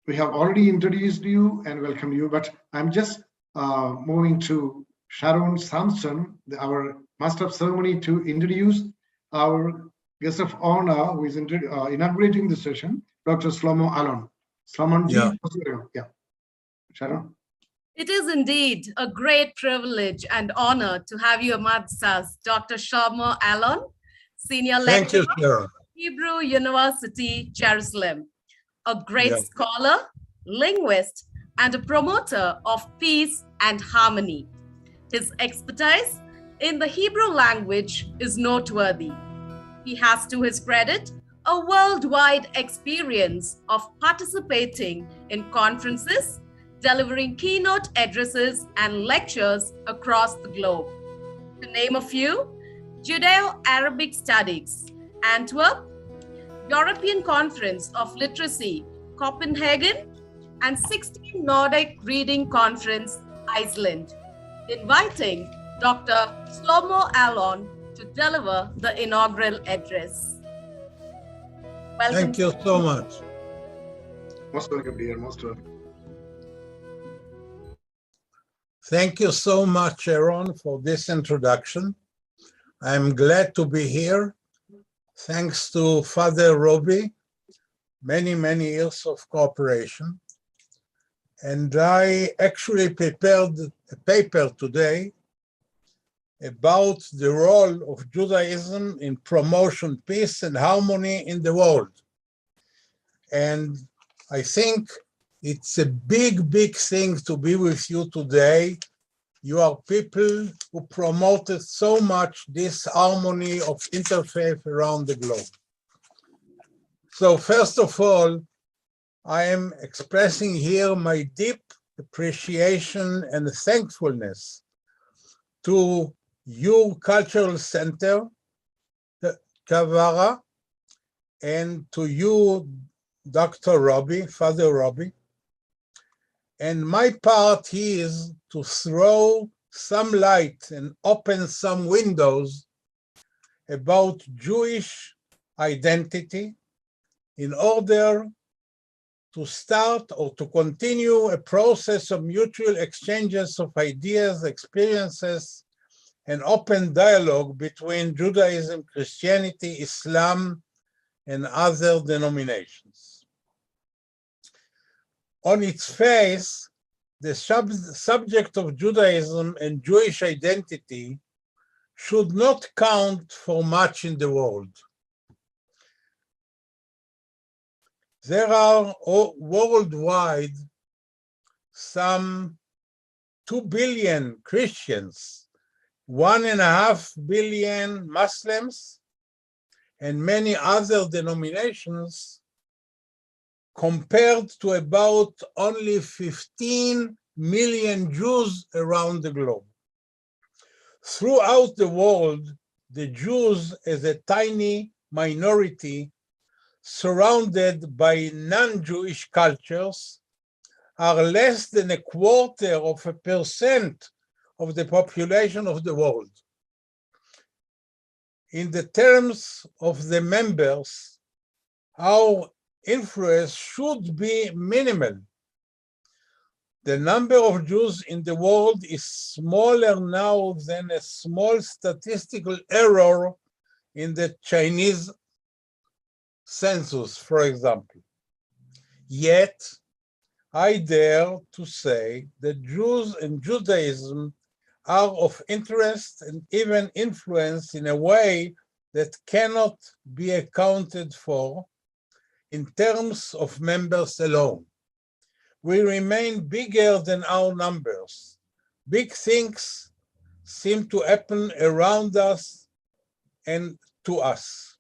we have already introduced you and welcomed you, but I'm just moving to Sharon Sampson, our master of ceremony, to introduce our guest of honor who is inaugurating the session, Dr. Shlomo Alon. Shlomo, yeah. Sharon. It is indeed a great privilege and honor to have you amongst us, Dr. Shlomo Alon, Senior Thank you, Lecturer, sir. Hebrew University, Jerusalem, a great scholar, linguist, and a promoter of peace and harmony. His expertise in the Hebrew language is noteworthy. He has, to his credit, a worldwide experience of participating in conferences, delivering keynote addresses and lectures across the globe. To name a few: Judeo-Arabic Studies, Antwerp, European Conference of Literacy, Copenhagen, and 16 Nordic Reading Conference, Iceland. Inviting Dr. Shlomo Alon to deliver the inaugural address. Welcome. Thank you so much. Most welcome, dear. Most welcome. Thank you so much, Aaron, for this introduction. I'm glad to be here. Thanks to Father Robbie, many years of cooperation. And I actually prepared a paper today about the role of Judaism in promotion peace and harmony in the world. And I think it's a big thing to be with you today. You are people who promoted so much this harmony of interfaith around the globe. So first of all, I am expressing here my deep appreciation and thankfulness to your cultural center, Kavara, and to you, Dr. Robbie, Father Robbie. And my part is to throw some light and open some windows about Jewish identity in order to start or to continue a process of mutual exchanges of ideas, experiences, and open dialogue between Judaism, Christianity, Islam, and other denominations. On its face, the subject of Judaism and Jewish identity should not count for much in the world. There are worldwide some 2 billion Christians, 1.5 billion Muslims, and many other denominations, compared to about only 15 million Jews around the globe. Throughout the world, the Jews as a tiny minority surrounded by non-Jewish cultures are less than 0.25% of the population of the world. In the terms of the members, our influence should be minimal. The number of Jews in the world is smaller now than a small statistical error in the Chinese census, for example. Yet, I dare to say that Jews and Judaism are of interest and even influence in a way that cannot be accounted for in terms of members alone. We remain bigger than our numbers. Big things seem to happen around us and to us.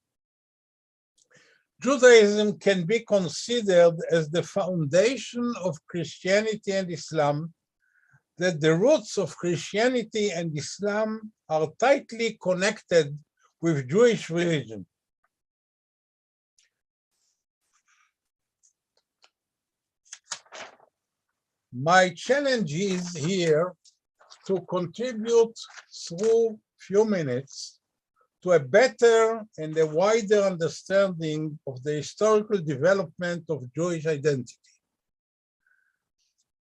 Judaism can be considered as the foundation of Christianity and Islam, that the roots of Christianity and Islam are tightly connected with Jewish religion. My challenge is here to contribute through few minutes to a better and a wider understanding of the historical development of Jewish identity.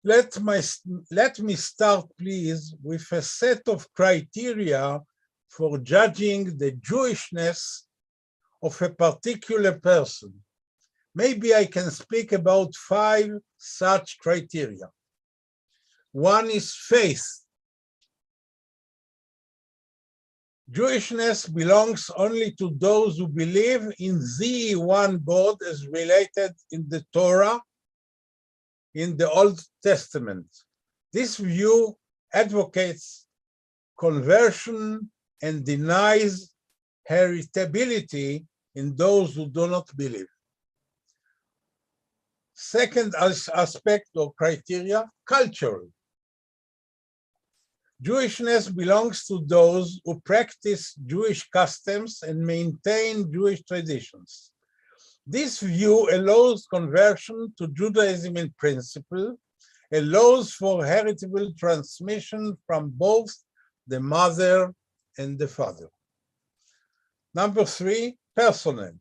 Let me start, please, with a set of criteria for judging the Jewishness of a particular person. Maybe I can speak about 5 such criteria. One is faith. Jewishness belongs only to those who believe in the one God as related in the Torah, in the Old Testament. This view advocates conversion and denies heritability in those who do not believe. Second aspect or criteria, cultural. Jewishness belongs to those who practice Jewish customs and maintain Jewish traditions. This view allows conversion to Judaism in principle, allows for heritable transmission from both the mother and the father. Number 3, personal.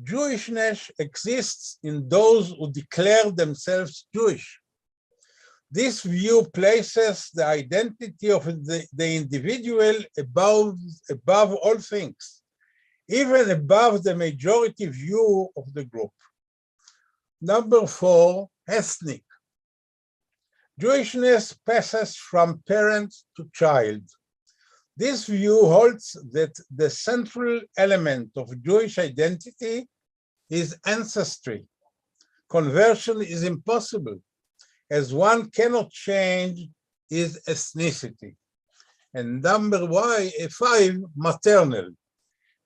Jewishness exists in those who declare themselves Jewish. This view places the identity of the individual above all things, even above the majority view of the group. Number 4, ethnic. Jewishness passes from parent to child. This view holds that the central element of Jewish identity is ancestry. Conversion is impossible, as one cannot change his ethnicity. And number 5, maternal.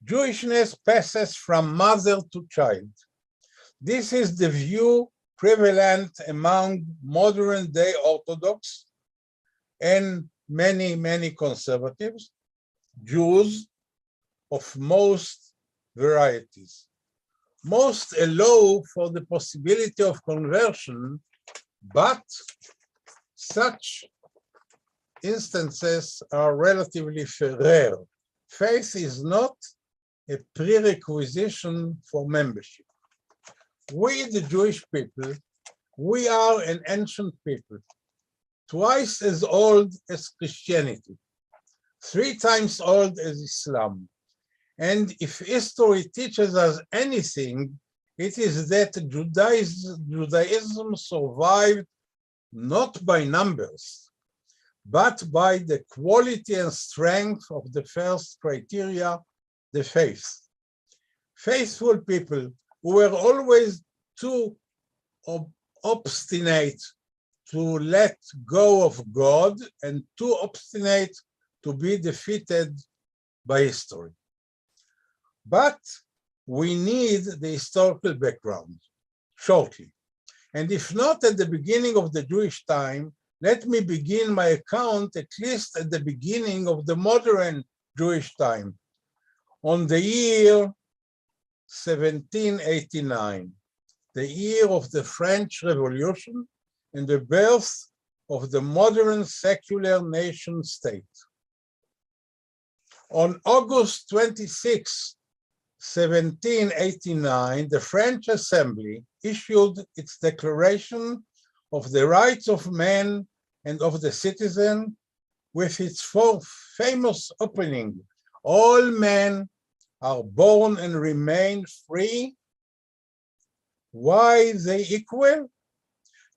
Jewishness passes from mother to child. This is the view prevalent among modern-day Orthodox and many conservatives, Jews of most varieties. Most allow for the possibility of conversion, but such instances are relatively rare. Faith is not a prerequisite for membership. We, the Jewish people, we are an ancient people, twice as old as Christianity, 3 times old as Islam. And if history teaches us anything, it is that Judaism survived not by numbers, but by the quality and strength of the first criteria, the faith. Faithful people who were always too obstinate to let go of God and too obstinate to be defeated by history. But we need the historical background shortly. And if not at the beginning of the Jewish time, let me begin my account at least at the beginning of the modern Jewish time, on the year 1789, the year of the French Revolution and the birth of the modern secular nation state. On August 26, 1789, the French Assembly issued its Declaration of the Rights of Man and of the Citizen, with its famous opening, "All men are born and remain free. Why they equal?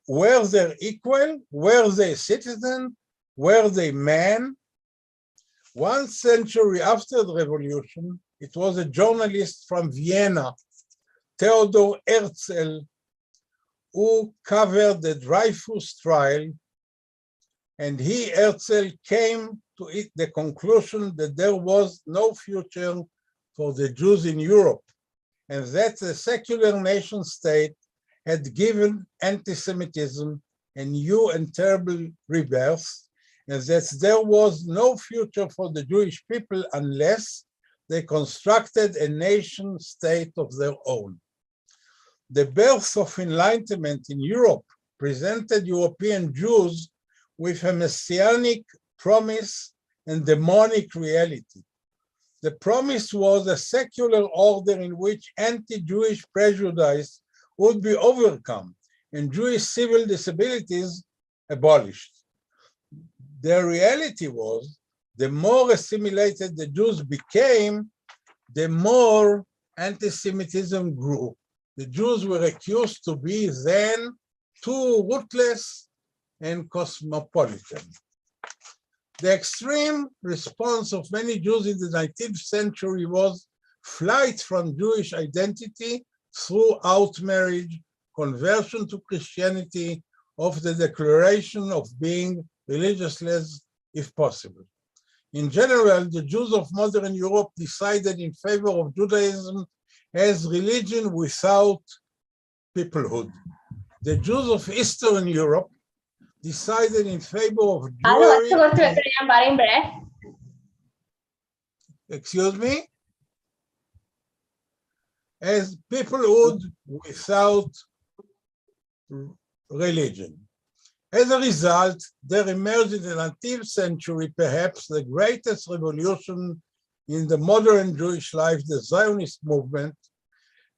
Were they equal? Were they citizen? Were they man?" 1 century after the revolution, it was a journalist from Vienna, Theodor Herzl, who covered the Dreyfus trial, and Herzl came to the conclusion that there was no future for the Jews in Europe, and that the secular nation state had given anti-Semitism a new and terrible rebirth, and that there was no future for the Jewish people unless they constructed a nation state of their own. The birth of enlightenment in Europe presented European Jews with a messianic promise and demonic reality. The promise was a secular order in which anti-Jewish prejudice would be overcome and Jewish civil disabilities abolished. The reality was, the more assimilated the Jews became, the more anti-Semitism grew. The Jews were accused to be then too ruthless and cosmopolitan. The extreme response of many Jews in the 19th century was flight from Jewish identity through outmarriage, conversion to Christianity, of the declaration of being religiousless if possible. In general, the Jews of modern Europe decided in favor of Judaism as religion without peoplehood. The Jews of Eastern Europe decided in favor of Jewry. Excuse me? As peoplehood without religion. As a result, there emerged in the 19th century perhaps the greatest revolution in the modern Jewish life, the Zionist movement,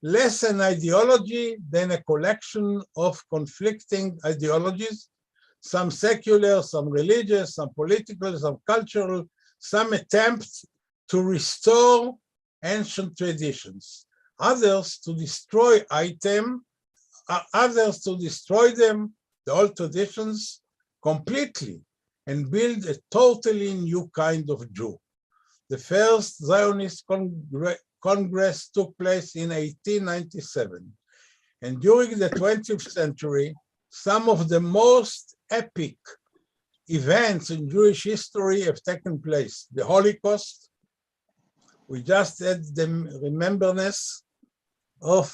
less an ideology than a collection of conflicting ideologies some secular, some religious, some political, some cultural, some attempts to restore ancient traditions, others to destroy others to destroy them, the old traditions, completely, and build a totally new kind of Jew. The first Zionist Congress took place in 1897, and during the 20th century, some of the most epic events in Jewish history have taken place. The Holocaust, we just had the remembrance of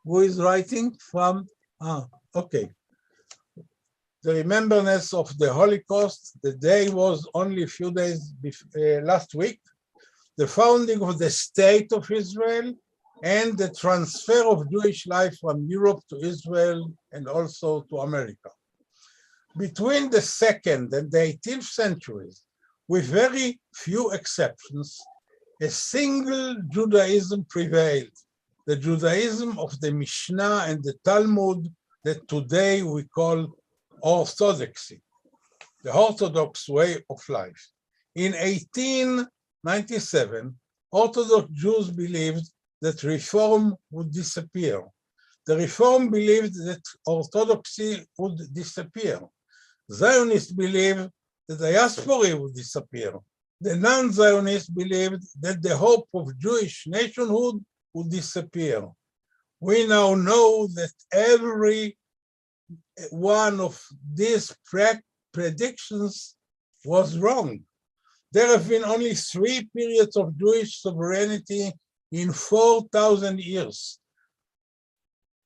who is writing from, okay. The remembrance of the Holocaust, the day was only a few days last week, the founding of the State of Israel, and the transfer of Jewish life from Europe to Israel and also to America. Between the 2nd and the 18th centuries, with very few exceptions, a single Judaism prevailed, the Judaism of the Mishnah and the Talmud that today we call Orthodoxy, the Orthodox way of life. In 1897, Orthodox Jews believed that Reform would disappear. The Reform believed that Orthodoxy would disappear. Zionists believed that diaspora would disappear. The non-Zionists believed that the hope of Jewish nationhood would disappear. We now know that every one of these predictions was wrong. There have been only 3 periods of Jewish sovereignty in 4,000 years.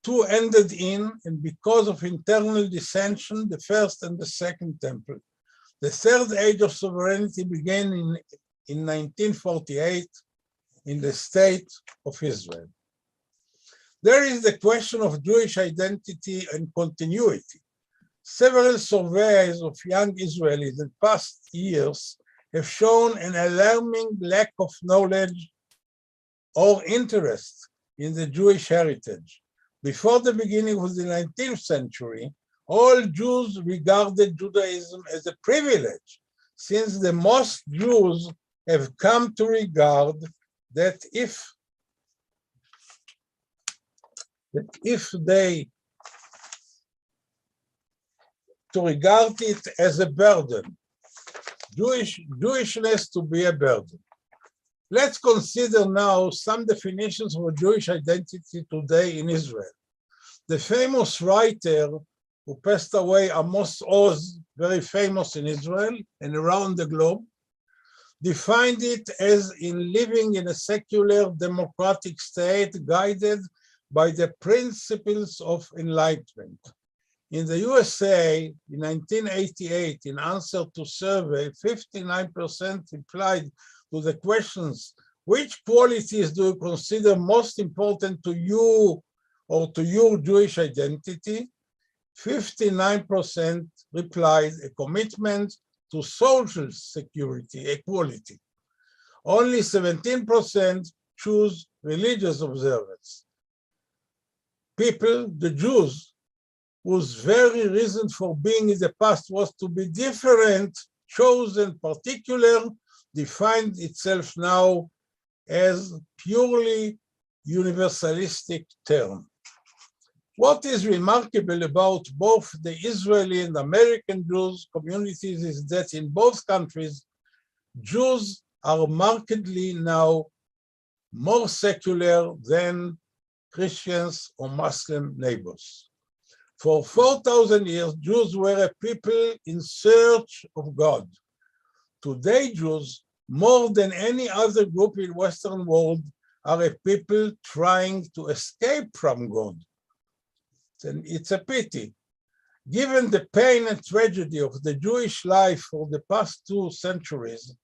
2 ended in, and because of internal dissension, the First and the Second Temple. The third age of sovereignty began in 1948 in the State of Israel. There is the question of Jewish identity and continuity. Several surveys of young Israelis in past years have shown an alarming lack of knowledge or interest in the Jewish heritage. Before the beginning of the 19th century, all Jews regarded Judaism as a privilege, since the most Jews have come to regard that if they to regard it as a burden, Jewishness to be a burden. Let's consider now some definitions of Jewish identity today in Israel. The famous writer who passed away, Amos Oz, very famous in Israel and around the globe, defined it as in living in a secular democratic state guided by the principles of enlightenment. In the USA, in 1988, in answer to survey, 59% replied to the questions, which qualities do you consider most important to you or to your Jewish identity? 59% replied a commitment to social security, equality. Only 17% choose religious observance. People, the Jews, whose very reason for being in the past was to be different, chosen, particular, defined itself now as purely universalistic term. What is remarkable about both the Israeli and American Jews communities is that in both countries, Jews are markedly now more secular than Christians or Muslim neighbors. For 4,000 years, Jews were a people in search of God. Today, Jews, more than any other group in Western world, are a people trying to escape from God. And it's a pity. Given the pain and tragedy of the Jewish life for the past 2 centuries,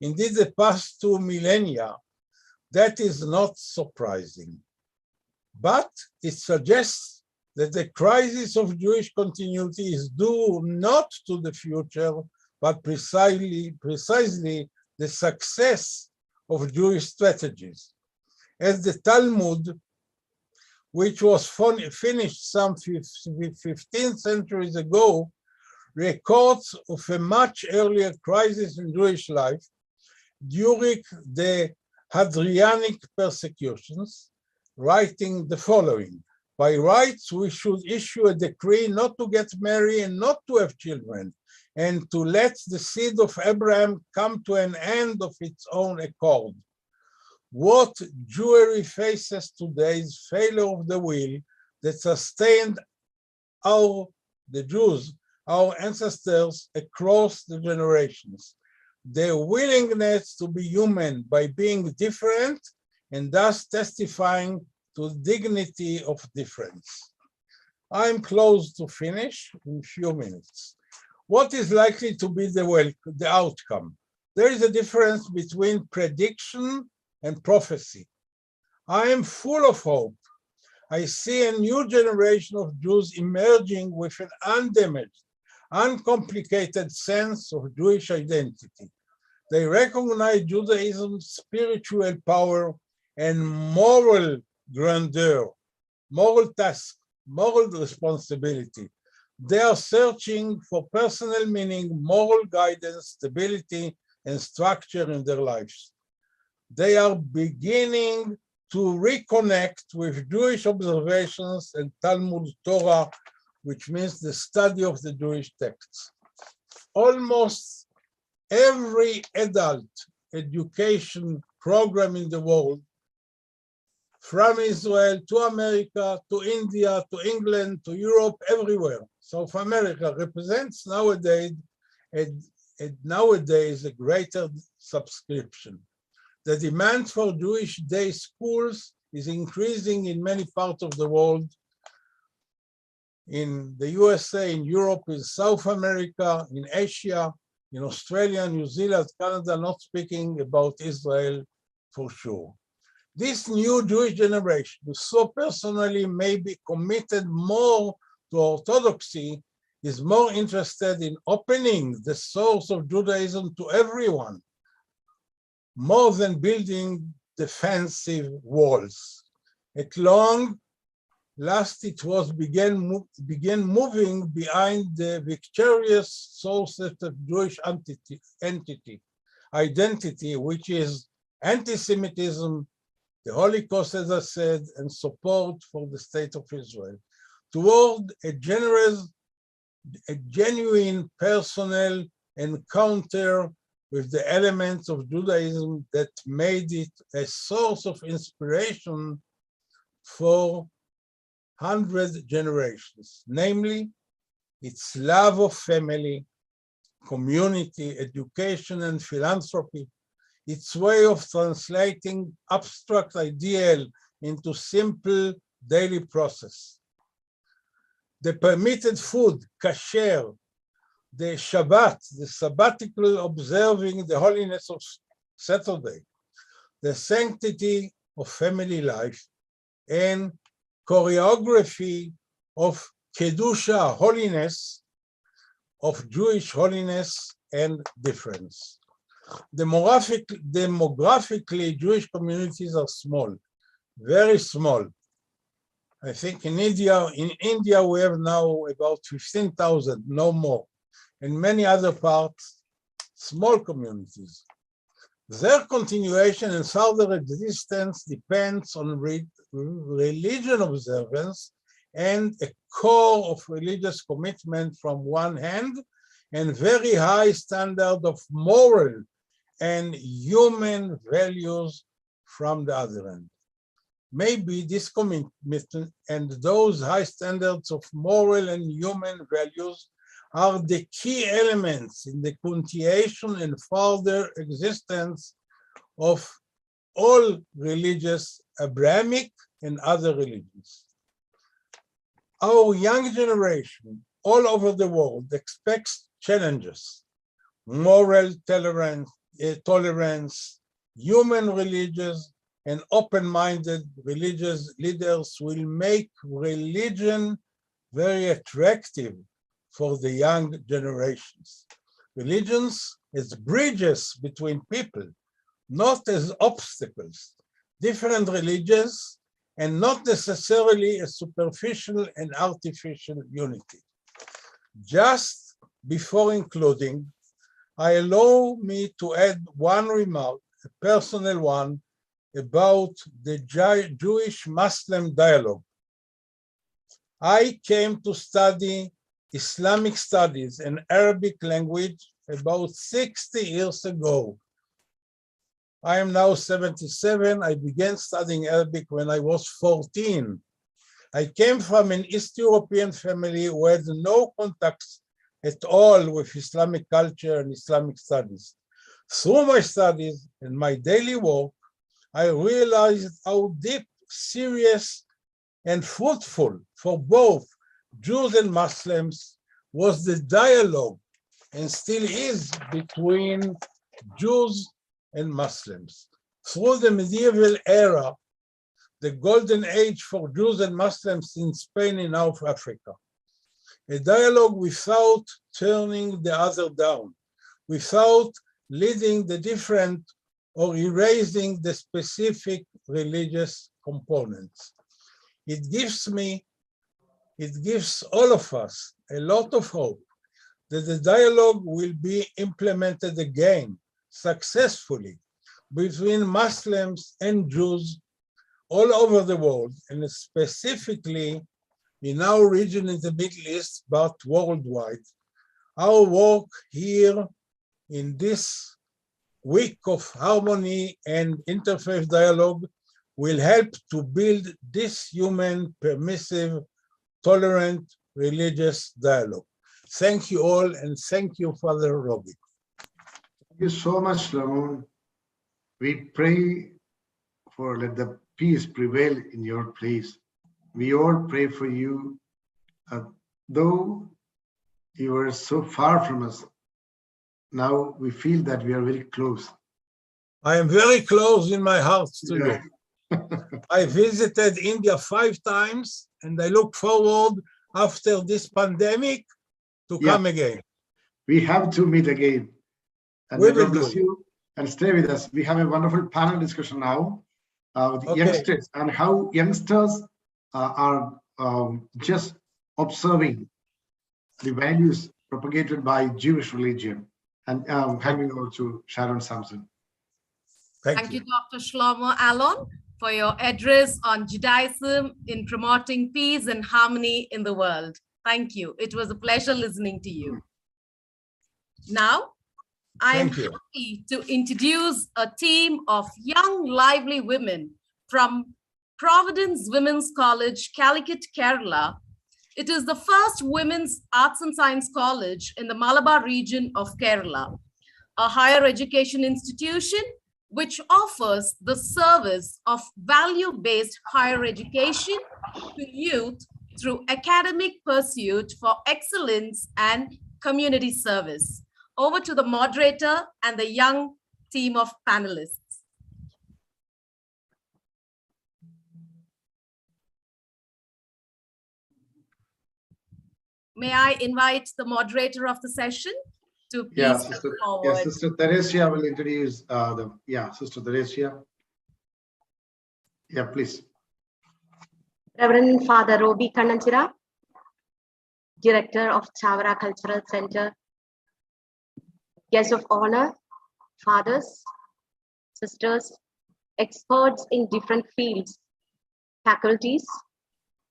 indeed the past 2 millennia, that is not surprising. But it suggests that the crisis of Jewish continuity is due not to the future, but precisely the success of Jewish strategies. As the Talmud, which was finished some 15 centuries ago, records of a much earlier crisis in Jewish life during the Hadrianic persecutions, writing the following: by rights, we should issue a decree not to get married and not to have children, and to let the seed of Abraham come to an end of its own accord. What Jewry faces today is failure of the will that sustained the Jews, our ancestors, across the generations. Their willingness to be human by being different and thus testifying to the dignity of difference. I'm close to finish in a few minutes. What is likely to be the outcome? There is a difference between prediction and prophecy. I am full of hope. I see a new generation of Jews emerging with an undamaged, uncomplicated sense of Jewish identity. They recognize Judaism's spiritual power and moral grandeur, moral task, moral responsibility. They are searching for personal meaning, moral guidance, stability, and structure in their lives. They are beginning to reconnect with Jewish observations and Talmud Torah, which means the study of the Jewish texts. Almost every adult education program in the world, from Israel to America, to India, to England, to Europe, everywhere, South America, represents nowadays a greater subscription. The demand for Jewish day schools is increasing in many parts of the world, in the USA, in Europe, in South America, in Asia, in Australia, New Zealand, Canada, not speaking about Israel for sure. This new Jewish generation, who so personally may be committed more to Orthodoxy, is more interested in opening the source of Judaism to everyone, more than building defensive walls. At long last, it was began moving behind the victorious sources of Jewish identity, which is anti-Semitism, the Holocaust, as I said, and support for the state of Israel, toward a genuine personal encounter with the elements of Judaism that made it a source of inspiration for 100 generations, namely its love of family, community, education, and philanthropy, its way of translating abstract ideal into simple daily process. The permitted food, kasher, the Shabbat, the sabbatical observing the holiness of Saturday, the sanctity of family life, and choreography of Kedusha, holiness, of Jewish holiness and difference. Demographically, Jewish communities are small, very small. I think in India we have now about 15,000, no more. In many other parts, small communities. Their continuation and further existence depends on religion observance and a core of religious commitment from one hand, and very high standard of moral and human values from the other end. Maybe this commitment and those high standards of moral and human values are the key elements in the continuation and further existence of all religious, Abrahamic and other religions. Our young generation all over the world expects challenges, moral tolerance, human religions, and open-minded religious leaders will make religion very attractive for the young generations. Religions as bridges between people, not as obstacles. Different religions and not necessarily a superficial and artificial unity. Just before concluding, allow me to add one remark, a personal one, about the Jewish-Muslim dialogue. I came to study Islamic studies and Arabic language about 60 years ago. I am now 77. I began studying Arabic when I was 14. I came from an East European family who had no contacts at all with Islamic culture and Islamic studies. Through my studies and my daily work, I realized how deep, serious, and fruitful for both Jews and Muslims was the dialogue, and still is, between Jews and Muslims. Through the medieval era, the golden age for Jews and Muslims in Spain and North Africa, a dialogue without turning the other down, without leading the different or erasing the specific religious components. It gives all of us a lot of hope that the dialogue will be implemented again successfully between Muslims and Jews all over the world, and specifically in our region in the Middle East, but worldwide. Our work here in this week of harmony and interfaith dialogue will help to build this human, permissive, tolerant, religious dialogue. Thank you all, and thank you, Father Robbie. Thank you so much, Ramon. We pray for let the peace prevail in your place. We all pray for you. Though you are so far from us, now we feel that we are very close. I am very close in my heart to Yeah. you. I visited India 5 times, and I look forward after this pandemic to come again. We have to meet again. And We may God will bless do. you and stay with us. We have a wonderful panel discussion now with Okay. youngsters and how youngsters are just observing the values propagated by Jewish religion. And handing over to Sharon Sampson. Thank you, Dr. Shlomo Alon, for your address on Judaism in promoting peace and harmony in the world. Thank you. It was a pleasure listening to you. Now, I am happy to introduce a team of young, lively women from Providence Women's College, Calicut, Kerala. It is the first women's arts and science college in the Malabar region of Kerala, a higher education institution which offers the service of value-based higher education to youth through academic pursuit for excellence and community service. Over to the moderator and the young team of panelists. May I invite the moderator of the session to please step forward. Yes, Sister Teresia will introduce Sister Teresia. Yeah, please. Reverend Father Robbie Kannanchira, Director of Chavara Cultural Center, guests of honor, fathers, sisters, experts in different fields, faculties,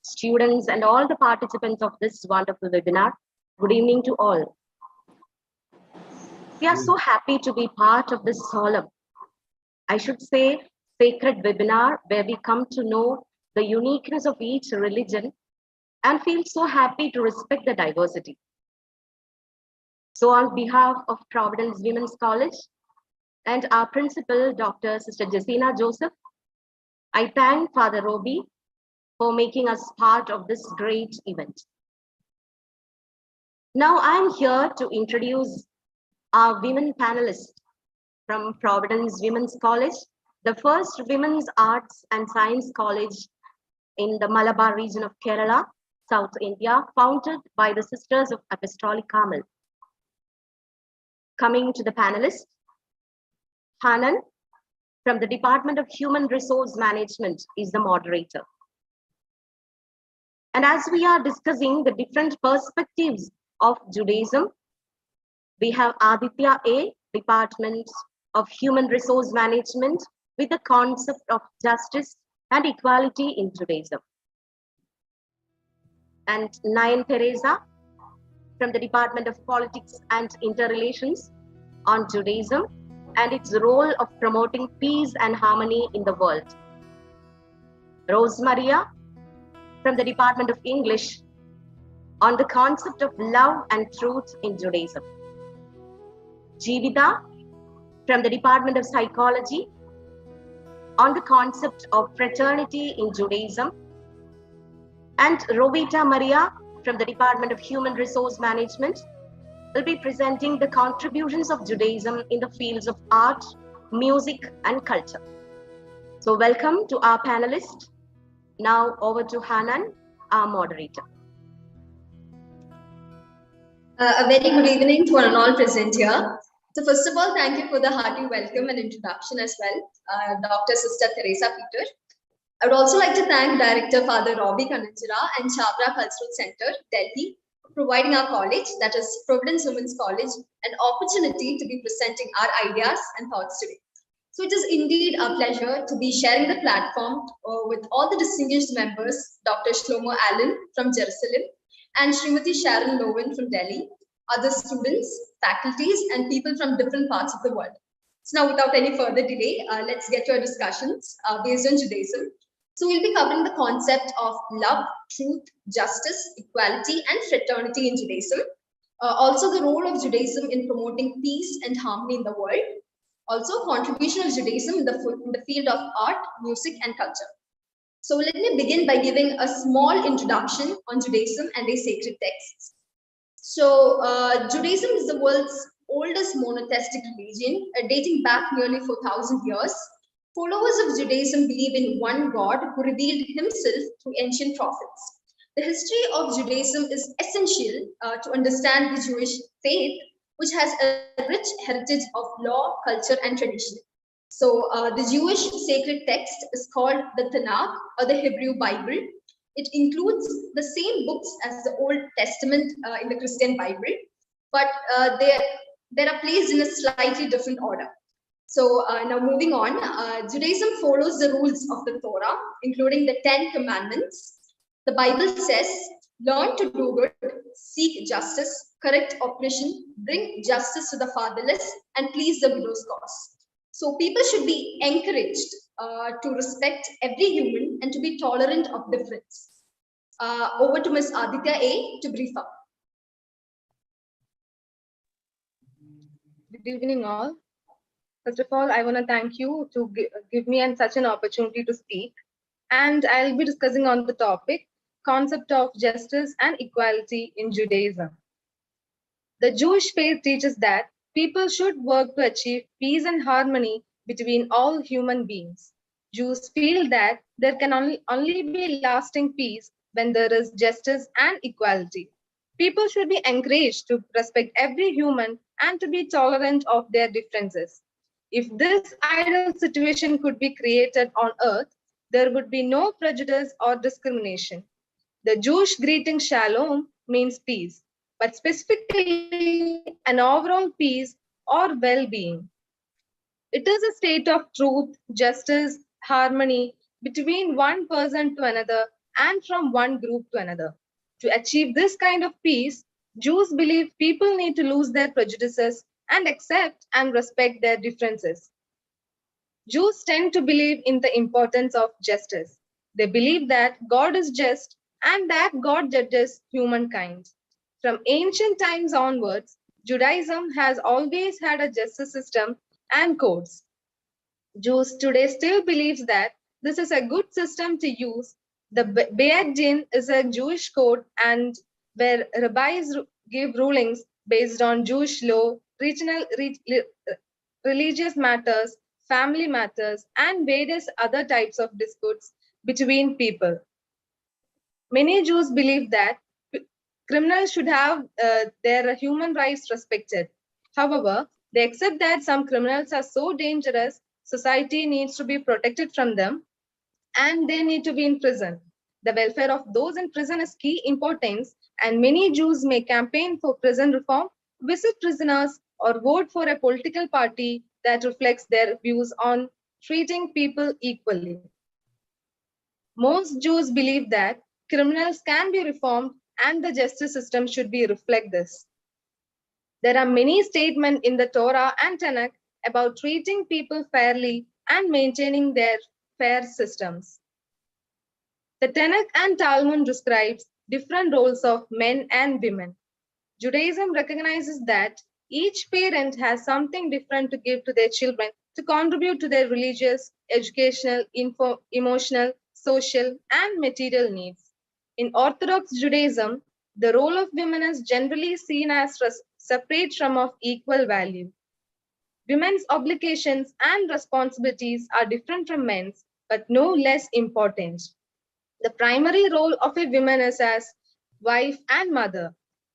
students, and all the participants of this wonderful webinar. Good evening to all. We are so happy to be part of this solemn, I should say, sacred webinar where we come to know the uniqueness of each religion and feel so happy to respect the diversity. So on behalf of Providence Women's College and our principal, Dr. Sister Jessina Joseph, I thank Father Robbie for making us part of this great event. Now I'm here to introduce our women panelists from Providence Women's College, the first women's arts and science college in the Malabar region of Kerala, South India, founded by the Sisters of Apostolic Carmel. Coming to the panelists, Hanan from the Department of Human Resource Management is the moderator. And as we are discussing the different perspectives of Judaism, we have Aditya A, Department of Human Resource Management, with the concept of justice and equality in Judaism. And Nayan Teresa from the Department of Politics and Interrelations on Judaism and its role of promoting peace and harmony in the world. Rose Maria from the Department of English on the concept of love and truth in Judaism. Jeevita from the Department of Psychology on the concept of fraternity in Judaism. And Rovita Maria from the Department of Human Resource Management will be presenting the contributions of Judaism in the fields of art, music, and culture. So welcome to our panelists. Now over to Hanan, our moderator. A very good evening to one and all present here. So first of all, thank you for the hearty welcome and introduction as well, Dr. Sister Teresa Peter. I would also like to thank Director Father Robbie Kananjira and Chabra Cultural Center, Delhi, for providing our college, that is Providence Women's College, an opportunity to be presenting our ideas and thoughts today. So it is indeed a pleasure to be sharing the platform with all the distinguished members, Dr. Shlomo Allen from Jerusalem and Srimati Sharon Lowen from Delhi, other students, faculties, and people from different parts of the world. So now without any further delay, let's get to our discussions based on Judaism. So we'll be covering the concept of love, truth, justice, equality, and fraternity in Judaism. Also the role of Judaism in promoting peace and harmony in the world. Also contribution of Judaism in the field of art, music, and culture. So let me begin by giving a small introduction on Judaism and its sacred texts. So Judaism is the world's oldest monotheistic religion, dating back nearly 4,000 years. Followers of Judaism believe in one God who revealed himself through ancient prophets. The history of Judaism is essential to understand the Jewish faith, which has a rich heritage of law, culture, and tradition. So the Jewish sacred text is called the Tanakh, or the Hebrew Bible. It includes the same books as the Old Testament in the Christian Bible, but they are placed in a slightly different order. So now moving on, Judaism follows the rules of the Torah, including the 10 commandments. The Bible says, learn to do good, seek justice, correct oppression, bring justice to the fatherless, and please the widow's cause. So people should be encouraged to respect every human and to be tolerant of difference. Over to Ms. Aditya A to brief up. Good evening all. First of all, I want to thank you to give me such an opportunity to speak. And I'll be discussing on the topic, concept of justice and equality in Judaism. The Jewish faith teaches that people should work to achieve peace and harmony between all human beings. Jews feel that there can only be lasting peace when there is justice and equality. People should be encouraged to respect every human and to be tolerant of their differences. If this ideal situation could be created on earth, there would be no prejudice or discrimination. The Jewish greeting Shalom means peace, but specifically an overall peace or well-being. It is a state of truth, justice, harmony between one person to another and from one group to another. To achieve this kind of peace, Jews believe people need to lose their prejudices and accept and respect their differences. Jews tend to believe in the importance of justice. They believe that God is just and that God judges humankind. From ancient times onwards, Judaism has always had a justice system and codes. Jews today still believe that this is a good system to use. The Beit Din is a Jewish code and where rabbis give rulings based on Jewish law, religious matters, family matters, and various other types of disputes between people. Many Jews believe that criminals should have their human rights respected. However, they accept that some criminals are so dangerous, society needs to be protected from them, and they need to be in prison. The welfare of those in prison is key importance, and many Jews may campaign for prison reform, visit prisoners, or vote for a political party that reflects their views on treating people equally. Most Jews believe that criminals can be reformed and the justice system should be reflect this. There are many statements in the Torah and Tanakh about treating people fairly and maintaining their fair systems. The Tanakh and Talmud describes different roles of men and women. Judaism recognizes that each parent has something different to give to their children to contribute to their religious, educational, emotional, social, and material needs. In Orthodox Judaism, the role of women is generally seen as separate from of equal value. Women's obligations and responsibilities are different from men's, but no less important. The primary role of a woman is as wife and mother.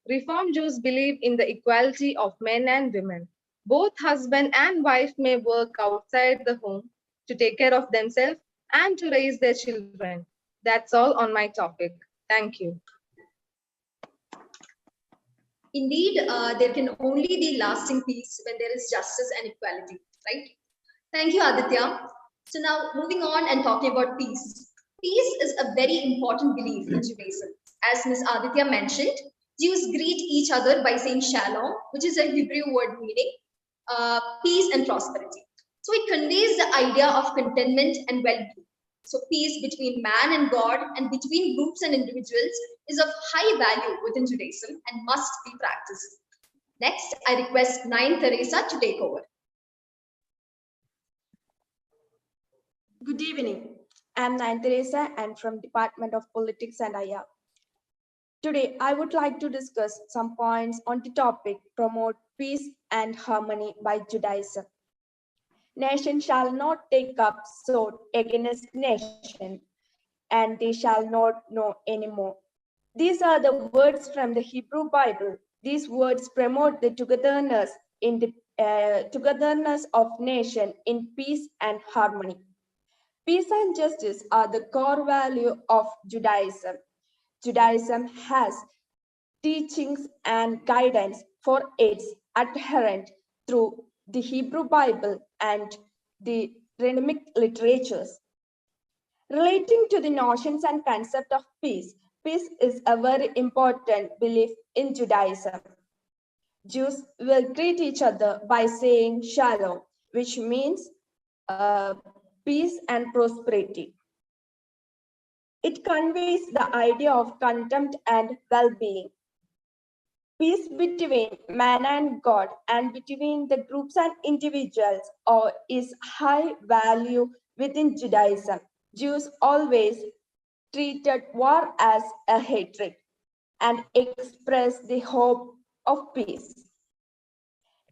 Reform Jews believe in the equality of men and women. Both husband and wife may work outside the home to take care of themselves and to raise their children. That's all on my topic. Thank you. Indeed, there can only be lasting peace when there is justice and equality, right? Thank you, Aditya. So now moving on and talking about peace. Peace is a very important belief in Judaism. As Ms. Aditya mentioned, Jews greet each other by saying shalom, which is a Hebrew word meaning peace and prosperity. So it conveys the idea of contentment and well-being. So peace between man and God and between groups and individuals is of high value within Judaism and must be practiced. Next, I request Nain Teresa to take over. Good evening. I am Nain Teresa and from Department of Politics and IR. Today, I would like to discuss some points on the topic promote peace and harmony by Judaism. Nation shall not take up sword against nation, and they shall not know anymore. These are the words from the Hebrew Bible. These words promote the togetherness in the togetherness of nation in peace and harmony. Peace and justice are the core value of Judaism. Judaism has teachings and guidance for its adherents through the Hebrew Bible and the Rabbinic literatures. Relating to the notions and concept of peace, peace is a very important belief in Judaism. Jews will greet each other by saying shalom, which means peace and prosperity. It conveys the idea of contempt and well-being. Peace between man and God and between the groups and individuals is high value within Judaism. Jews always treated war as a hatred and expressed the hope of peace.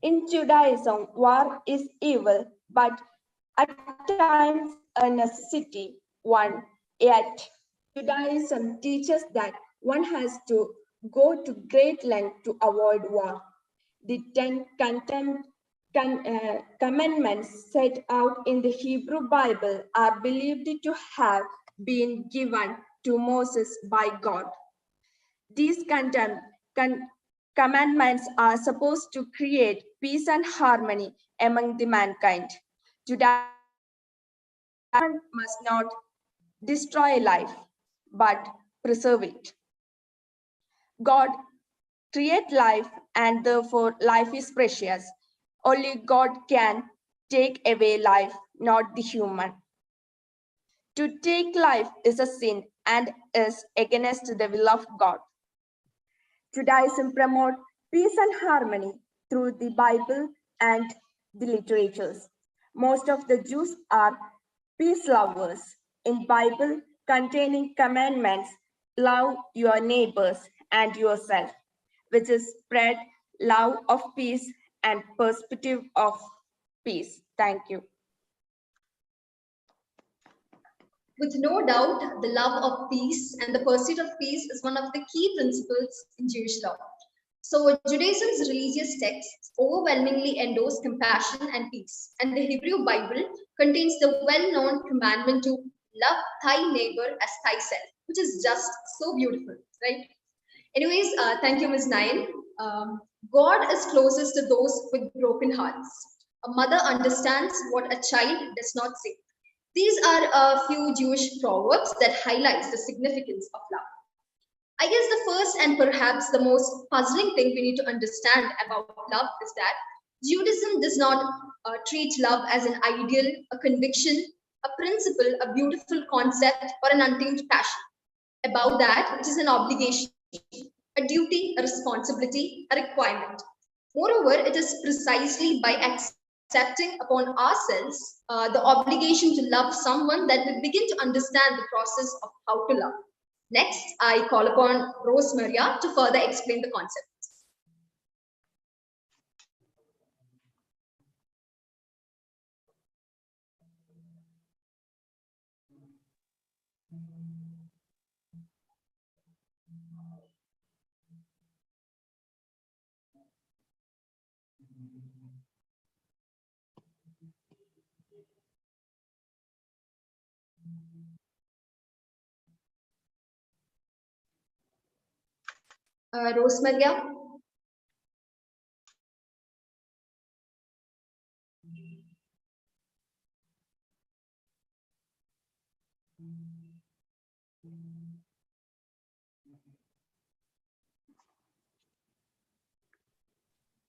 In Judaism, war is evil, but at times a necessity. Yet Judaism teaches that one has to go to great length to avoid war. The 10 commandments set out in the Hebrew Bible are believed to have been given to Moses by God. These commandments are supposed to create peace and harmony among the mankind. Judaism must not destroy life, but preserve it. God created life, and therefore life is precious. Only God can take away life, not the human. To take life is a sin and is against the will of God. Judaism promotes peace and harmony through the Bible and the literatures. Most of the Jews are peace lovers. In Bible containing commandments, love your neighbors and yourself, which is spread love of peace and perspective of peace. Thank you. With no doubt, the love of peace and the pursuit of peace is one of the key principles in Jewish law. So Judaism's religious texts overwhelmingly endorse compassion and peace, and the Hebrew Bible contains the well-known commandment to love thy neighbor as thyself, which is just so beautiful, right? Anyways, thank you, Ms. Nayan. God is closest to those with broken hearts. A mother understands what a child does not say. These are a few Jewish proverbs that highlights the significance of love. I guess the first and perhaps the most puzzling thing we need to understand about love is that Judaism does not treat love as an ideal, a conviction, a principle, a beautiful concept, or an untamed passion. About that, it is an obligation, a duty, a responsibility, a requirement. Moreover, it is precisely by accepting upon ourselves the obligation to love someone that we begin to understand the process of how to love. Next, I call upon Rose Maria to further explain the concept. Rose Maria.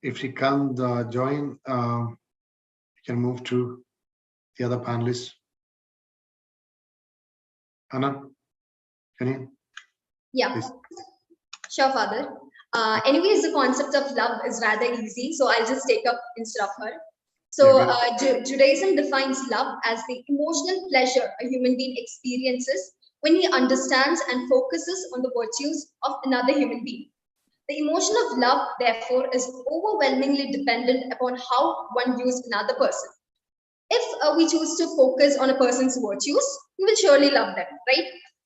If she can't join, you can move to the other panelists. Anna, can you? Yeah, Please. sure, Father. Anyways, the concept of love is rather easy, so I'll just take up instead of her. So, Judaism defines love as the emotional pleasure a human being experiences when he understands and focuses on the virtues of another human being. The emotion of love, therefore, is overwhelmingly dependent upon how one views another person. If we choose to focus on a person's virtues, we will surely love them, right?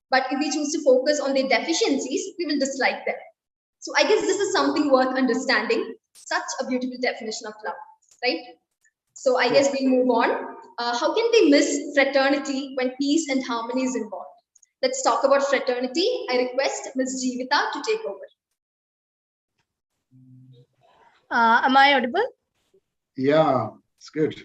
But if we choose to focus on their deficiencies, we will dislike them. So I guess this is something worth understanding. Such a beautiful definition of love, right? So I guess we move on. How can we miss fraternity when peace and harmony is involved? Let's talk about fraternity. I request Ms. Jeevita to take over. Am I audible? Yeah, it's good.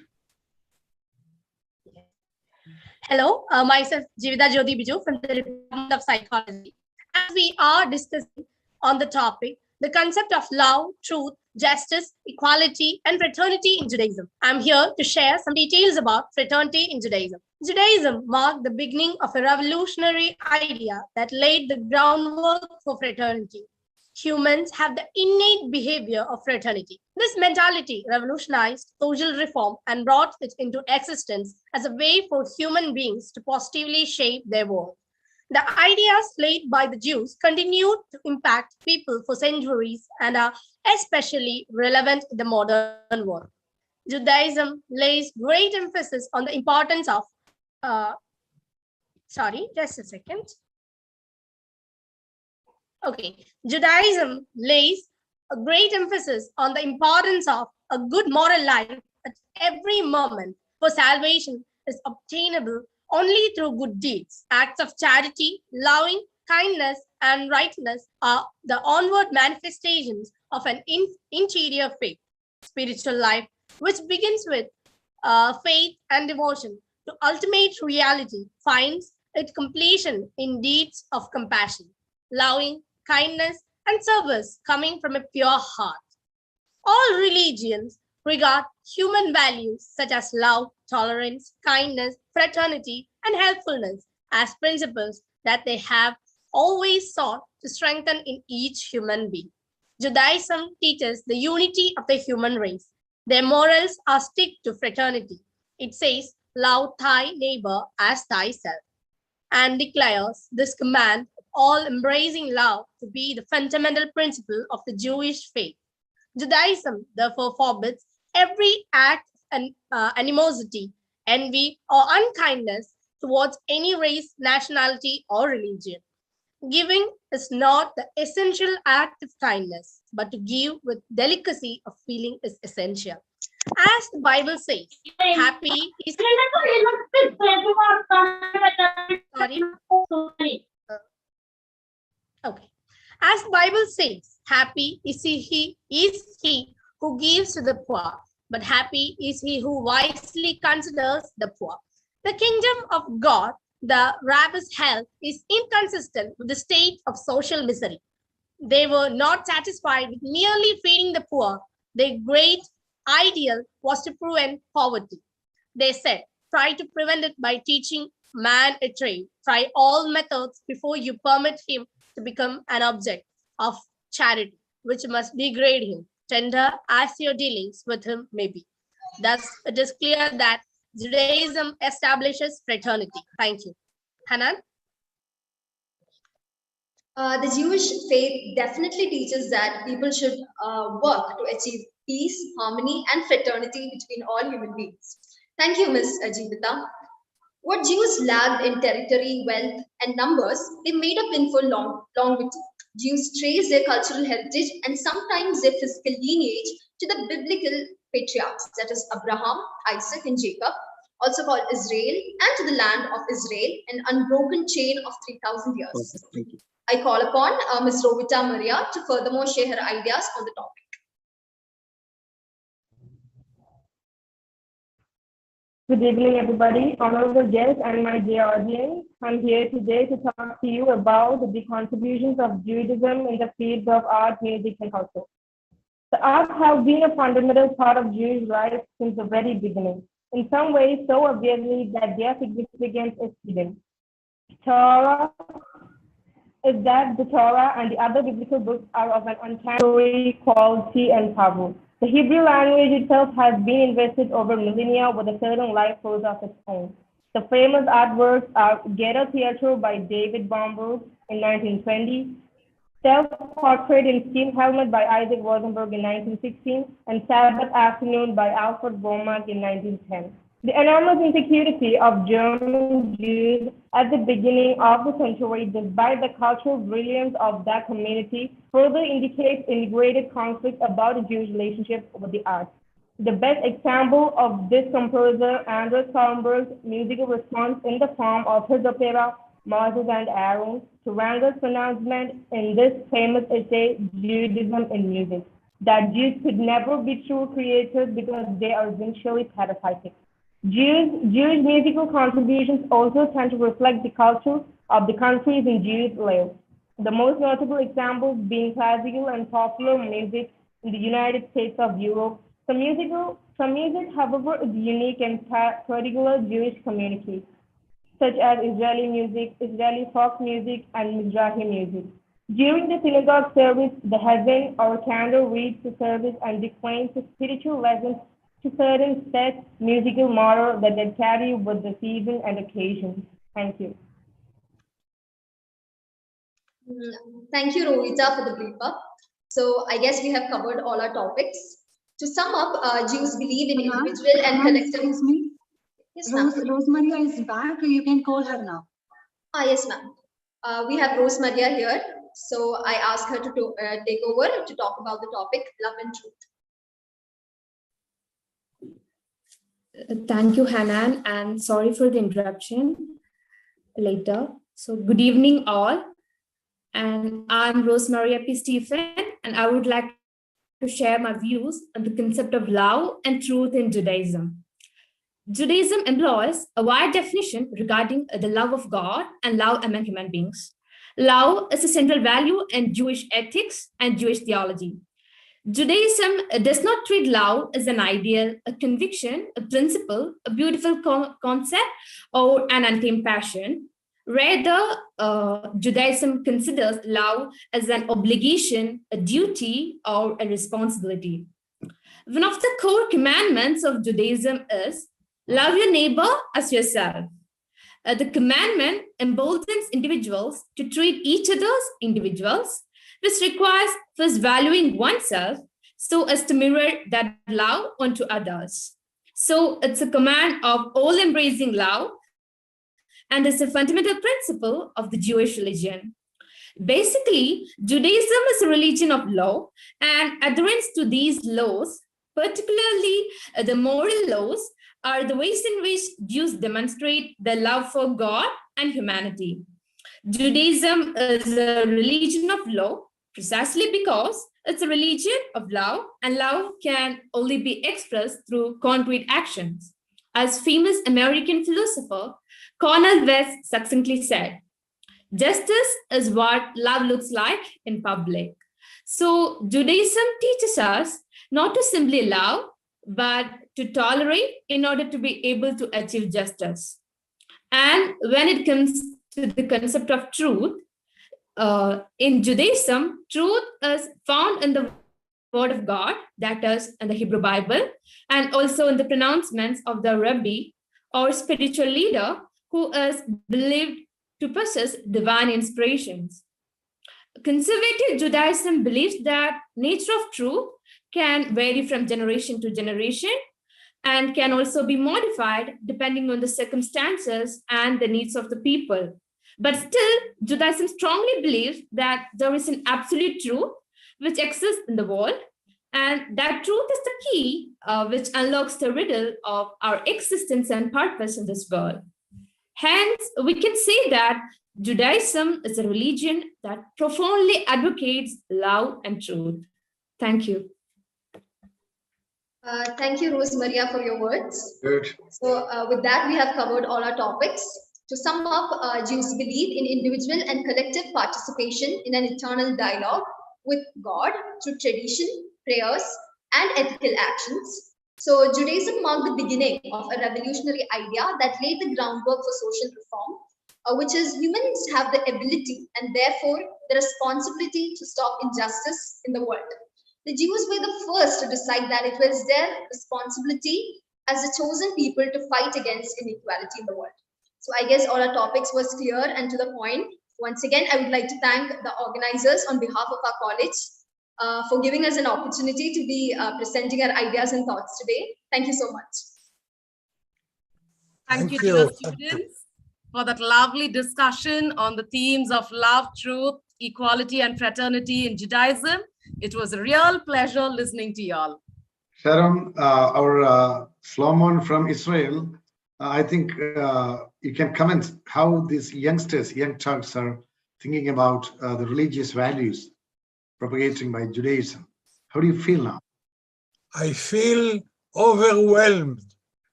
Hello, myself Jeevita Jyoti Biju from the Department of Psychology. As we are discussing on the topic, the concept of love, truth, justice, equality, and fraternity in Judaism. I'm here to share some details about fraternity in Judaism. Judaism marked the beginning of a revolutionary idea that laid the groundwork for fraternity. Humans have the innate behavior of fraternity. This mentality revolutionized social reform and brought it into existence as a way for human beings to positively shape their world. The ideas laid by the Jews continued to impact people for centuries and are especially relevant in the modern world. Judaism lays great emphasis on the importance of, just a second. Okay, Judaism lays a great emphasis on the importance of a good moral life at every moment, for salvation is obtainable only through good deeds. Acts of charity, loving, kindness, and rightness are the onward manifestations of an interior faith, spiritual life, which begins with faith and devotion to ultimate reality, finds its completion in deeds of compassion, loving, kindness, and service coming from a pure heart. All religions regard human values such as love, tolerance, kindness, fraternity, and helpfulness as principles that they have always sought to strengthen in each human being. Judaism teaches the unity of the human race. Their morals are stick to fraternity. It says, love thy neighbor as thyself, and declares this command of all embracing love to be the fundamental principle of the Jewish faith. Judaism therefore forbids every act of animosity, envy, or unkindness towards any race, nationality, or religion. Giving is not the essential act of kindness, but to give with delicacy of feeling is essential. As the Bible says, happy is sorry. Okay. As the Bible says, happy is he who gives to the poor, but happy is he who wisely considers the poor. The kingdom of God, the rabbi's health, is inconsistent with the state of social misery. They were not satisfied with merely feeding the poor. Their great ideal was to prevent poverty. They said, try to prevent it by teaching man a trade. Try all methods before you permit him to become an object of charity, which must degrade him, tender as your dealings with him may be. Thus, it is clear that Judaism establishes fraternity. Thank you. Hanan? The Jewish faith definitely teaches that people should work to achieve peace, harmony, and fraternity between all human beings. Thank you, Ms. Jeevita. What Jews lacked in territory, wealth, and numbers, they made up in for longevity. Jews trace their cultural heritage and sometimes their physical lineage to the biblical patriarchs, that is Abraham, Isaac, and Jacob, also called Israel, and to the land of Israel, an unbroken chain of 3,000 years. Okay, thank you. I call upon Ms. Rovita Maria to furthermore share her ideas on the topic. Good evening, everybody. Honorable guests and my dear audience, I'm here today to talk to you about the contributions of Judaism in the fields of art, music, and culture. The arts have been a fundamental part of Jewish life since the very beginning, in some ways so obviously that their significance is hidden. Torah is that the Torah and the other biblical books are of an uncanny story, quality, and power. The Hebrew language itself has been invested over millennia with a certain life force of its own. The famous artworks are Ghetto Theatre by David Bomberg in 1920, Self-Portrait in Steel Helmet by Isaac Rosenberg in 1916, and Sabbath Afternoon by Alfred Bohmak in 1910. The enormous insecurity of German Jews at the beginning of the century, despite the cultural brilliance of that community, further indicates integrated conflict about the Jewish relationship with the arts. The best example of this composer, Andreas Kornberg's musical response in the form of his opera, Moses and Aaron, to Wrangel's pronouncement in this famous essay, Judaism in Music, that Jews could never be true creators because they are essentially parasitic. Jewish musical contributions also tend to reflect the culture of the countries in Jews live. The most notable examples being classical and popular music in the United States of Europe. Some music, however, is unique in particular Jewish communities, such as Israeli music, Israeli folk music, and Mizrahi music. During the synagogue service, the Hazen or candle reads the service and explains the spiritual lessons to certain set musical model that they carry with the season and occasion. Thank you. Thank you, Rovita, for the brief up. So I guess we have covered all our topics. To sum up, Jews believe in individual and collective. Excuse me. Yes, ma'am. Rosemaria is back. You can call her now. Yes, ma'am. We have Rosemaria here. So I ask her to take over to talk about the topic, love and truth. Thank you, Hanan, and sorry for the interruption later. So good evening all, and I'm Rosemaria P. Stephen, and I would like to share my views on the concept of love and truth in Judaism. Judaism employs a wide definition regarding the love of God and love among human beings. Love is a central value in Jewish ethics and Jewish theology. Judaism does not treat love as an ideal, a conviction, a principle, a beautiful concept, or an untamed passion. Rather, Judaism considers love as an obligation, a duty, or a responsibility. One of the core commandments of Judaism is love your neighbor as yourself. The commandment emboldens individuals to treat each other as individuals, which requires first valuing oneself so as to mirror that love onto others. So it's a command of all-embracing love and is a fundamental principle of the Jewish religion. Basically, Judaism is a religion of law, and adherence to these laws Particularly, the moral laws are the ways in which Jews demonstrate their love for God and humanity. Judaism is a religion of law precisely because it's a religion of love, and love can only be expressed through concrete actions. As famous American philosopher Cornel West succinctly said, justice is what love looks like in public. So Judaism teaches us not to simply love, but to tolerate in order to be able to achieve justice. And when it comes to the concept of truth, in Judaism, truth is found in the word of God, that is in the Hebrew Bible, and also in the pronouncements of the rabbi or spiritual leader who is believed to possess divine inspirations. Conservative Judaism believes that nature of truth can vary from generation to generation and can also be modified depending on the circumstances and the needs of the people. But still, Judaism strongly believes that there is an absolute truth which exists in the world, and that truth is the key which unlocks the riddle of our existence and purpose in this world. Hence, we can say that Judaism is a religion that profoundly advocates love and truth. Thank you. Thank you, Rose Maria, for your words. Good. So with that, we have covered all our topics. To sum up, Jews believe in individual and collective participation in an eternal dialogue with God through tradition, prayers, and ethical actions. So Judaism marked the beginning of a revolutionary idea that laid the groundwork for social reform, which is humans have the ability and therefore the responsibility to stop injustice in the world. The Jews were the first to decide that it was their responsibility as the chosen people to fight against inequality in the world. So I guess all our topics was clear and to the point. Once again, I would like to thank the organizers on behalf of our college for giving us an opportunity to be presenting our ideas and thoughts today. Thank you so much. Thank you to the students for that lovely discussion on the themes of love, truth, equality, and fraternity in Judaism. It was a real pleasure listening to y'all. Sharon, our Solomon from Israel, I think you can comment how these youngsters, young Turks are thinking about the religious values propagating by Judaism. How do you feel now? I feel overwhelmed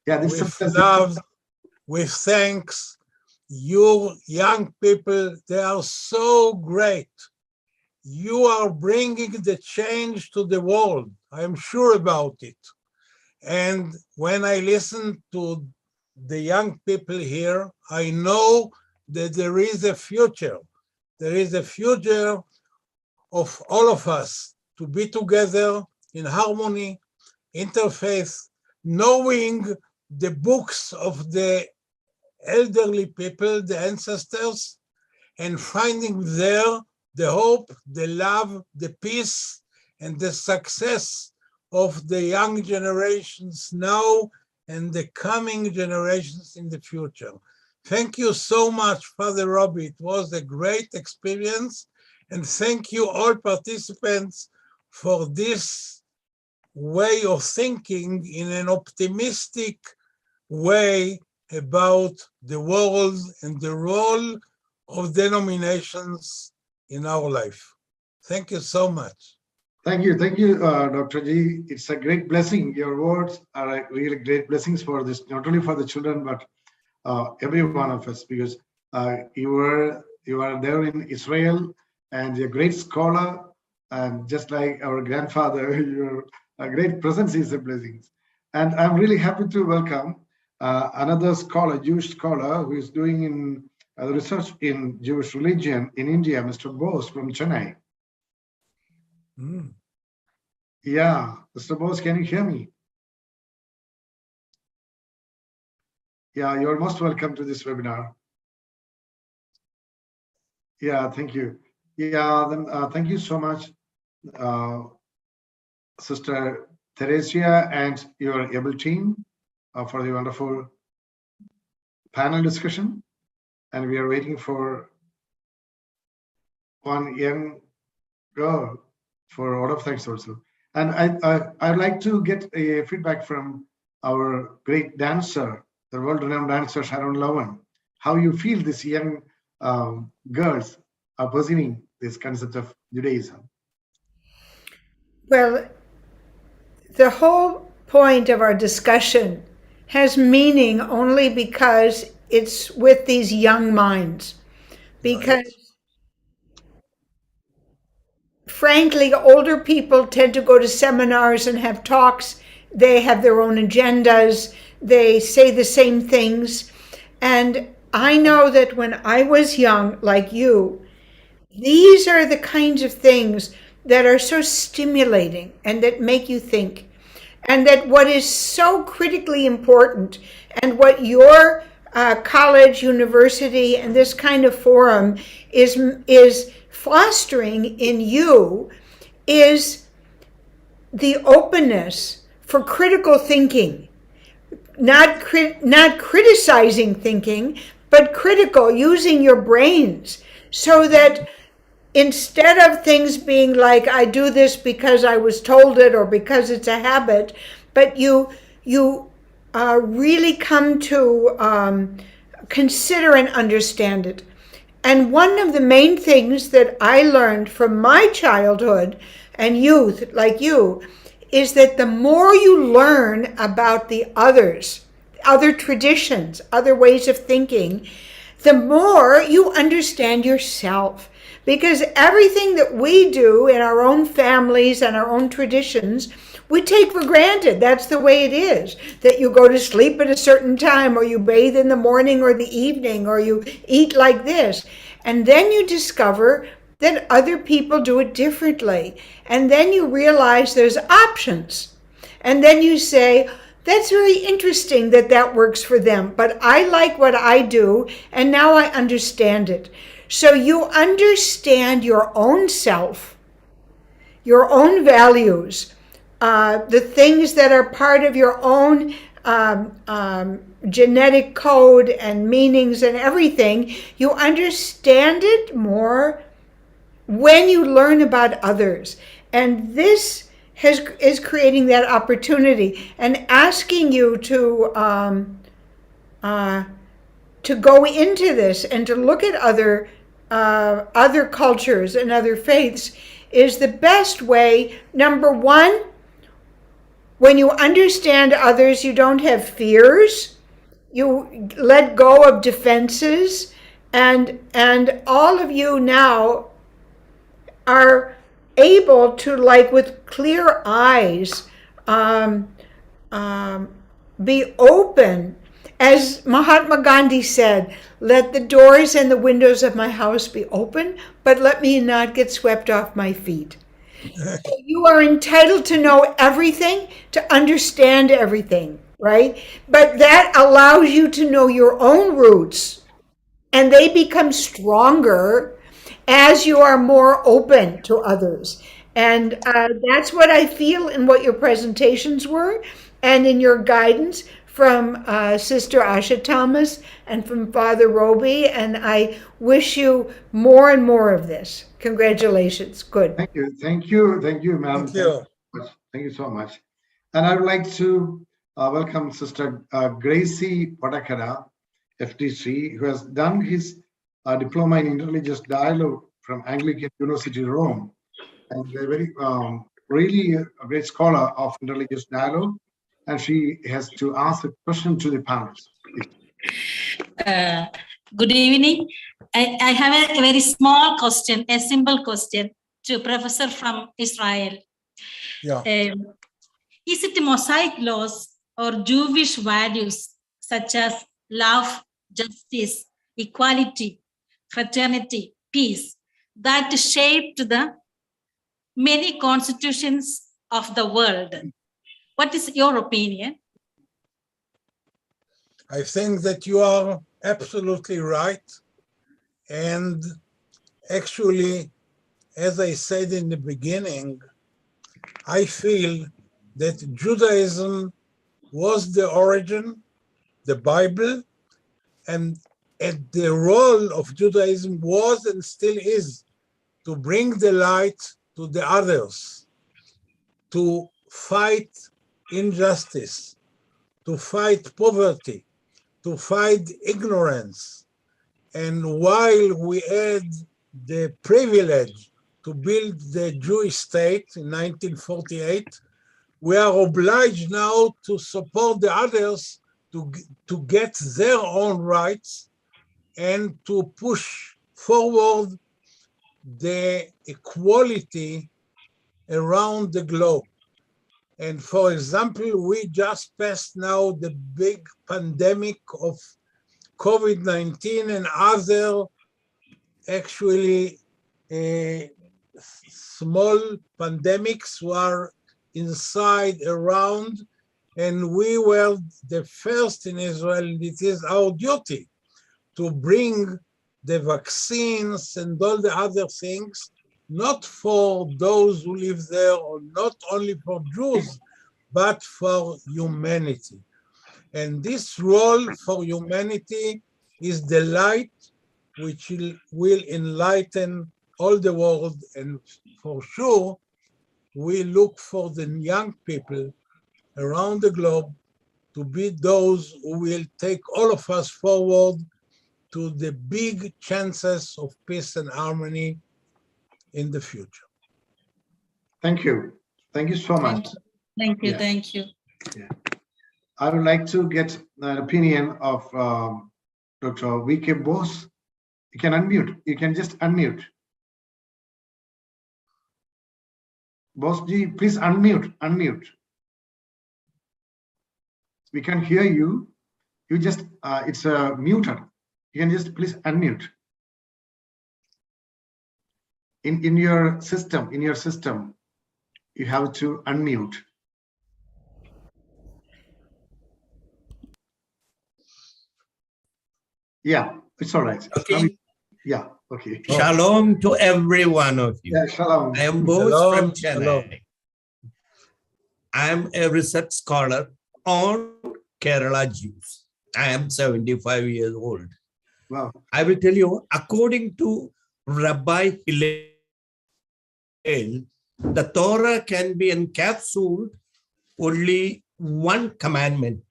with love, with thanks. You young people, they are so great. You are bringing the change to the world. I'm sure about it. And when I listen to the young people here, I know that there is a future. There is a future of all of us to be together in harmony, interfaith, knowing the books of the elderly people, the ancestors, and finding there the hope, the love, the peace, and the success of the young generations now and the coming generations in the future. Thank you so much, Father Robbie. It was a great experience. And thank you all participants for this way of thinking in an optimistic way about the world and the role of denominations in our life. Thank you so much. Thank you, Dr. G. It's a great blessing. Your words are really great blessings for this, not only for the children, but every one of us, because you are there in Israel and you're a great scholar, and just like our grandfather, your great presence is a blessing. And I'm really happy to welcome another scholar, Jewish scholar, who is doing in research in Jewish religion in India, Mr. Bose from Chennai. Yeah, Mr. Bose, can you hear me? Yeah, you're most welcome to this webinar. Yeah, thank you. Yeah, then thank you so much, Sister Theresia and your able team for the wonderful panel discussion. And we are waiting for one young girl for a lot of thanks also. And I'd like to get a feedback from our great dancer, the world-renowned dancer Sharon Lowen, how you feel these young girls are perceiving this concept of Judaism. Well, the whole point of our discussion has meaning only because it's with these young minds. Because frankly, older people tend to go to seminars and have talks. They have their own agendas. They say the same things. And I know that when I was young, like you, these are the kinds of things that are so stimulating and that make you think. And that what is so critically important, and what your college, university, and this kind of forum is fostering in you, is the openness for critical thinking, not criticizing thinking, but critical, using your brains, so that instead of things being like, I do this because I was told it or because it's a habit, but you really come to consider and understand it. And one of the main things that I learned from my childhood and youth, like you, is that the more you learn about the others, other traditions, other ways of thinking, the more you understand yourself. Because everything that we do in our own families and our own traditions, we take for granted. That's the way it is. That you go to sleep at a certain time, or you bathe in the morning or the evening, or you eat like this. And then you discover that other people do it differently. And then you realize there's options. And then you say, that's very interesting that that works for them, but I like what I do, and now I understand it. So you understand your own self, your own values, the things that are part of your own genetic code and meanings and everything. You understand it more when you learn about others. And this is creating that opportunity and asking you to go into this and to look at other cultures and other faiths is the best way. Number one, when you understand others, you don't have fears. You let go of defenses, and all of you now are able to, like, with clear eyes, be open. As Mahatma Gandhi said, let the doors and the windows of my house be open, but let me not get swept off my feet. You are entitled to know everything, to understand everything, right? But that allows you to know your own roots, and they become stronger as you are more open to others. And that's what I feel in what your presentations were and in your guidance from Sister Asha Thomas and from Father Roby. And I wish you more and more of this. Congratulations. Good. Thank you, ma'am. Thank you so much. And I would like to welcome Sister Gracie Padakara, FTC, who has done his diploma in interreligious dialogue from Anglican University, Rome, and a very really a great scholar of interreligious dialogue. And she has to ask a question to the panelists. Good evening. I have a very small question, a simple question to Professor from Israel. Yeah. Is it Mosaic laws or Jewish values such as love, justice, equality, fraternity, peace that shaped the many constitutions of the world? What is your opinion? I think that you are absolutely right. And actually, as I said in the beginning, I feel that Judaism was the origin, the Bible, and the role of Judaism was and still is to bring the light to the others, to fight injustice, to fight poverty, to fight ignorance. And while we had the privilege to build the Jewish state in 1948, we are obliged now to support the others to get their own rights and to push forward the equality around the globe. And for example, we just passed now the big pandemic of COVID-19 and other actually small pandemics were inside, around, and we were the first in Israel. It is our duty to bring the vaccines and all the other things, not for those who live there, or not only for Jews, but for humanity. And this role for humanity is the light which will enlighten all the world. And for sure, we look for the young people around the globe to be those who will take all of us forward to the big chances of peace and harmony in the future. Thank you. Thank you so much. Thank you. Yeah. Thank you. Yeah. I would like to get an opinion of Dr. V.K. Bose. You can unmute. You can just unmute. Bose-ji, please unmute. Unmute. We can hear you. You just, it's muted. You can just please unmute. In your system, you have to unmute. Yeah, it's all right. Okay. Yeah, okay. Shalom to every one of you. Yeah, shalom. I am Bose Shalom, from Chennai. shalom. I am a research scholar on Kerala Jews. I am 75 years old. Wow. I will tell you, according to Rabbi Hillel, the Torah can be encapsulated only one commandment.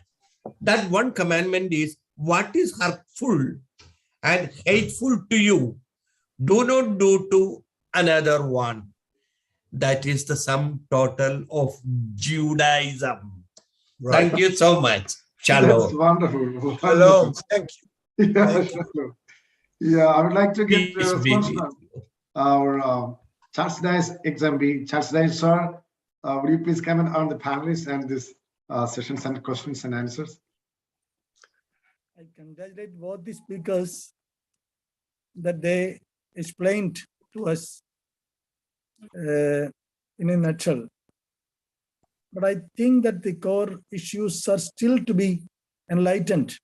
That one commandment is, what is hurtful and hateful to you, do not do to another one. That is the sum total of Judaism. Right. Thank you so much. That's Shalom. wonderful. Shalom. Thank you. Yeah, Thank you. sure. Yeah, I would like to get a Peace be response with from our Charles Dice exam. Charles Dice, sir, would you please comment on the panelists and this sessions and questions and answers? I congratulate both the speakers that they explained to us in a nutshell. But I think that the core issues are still to be enlightened.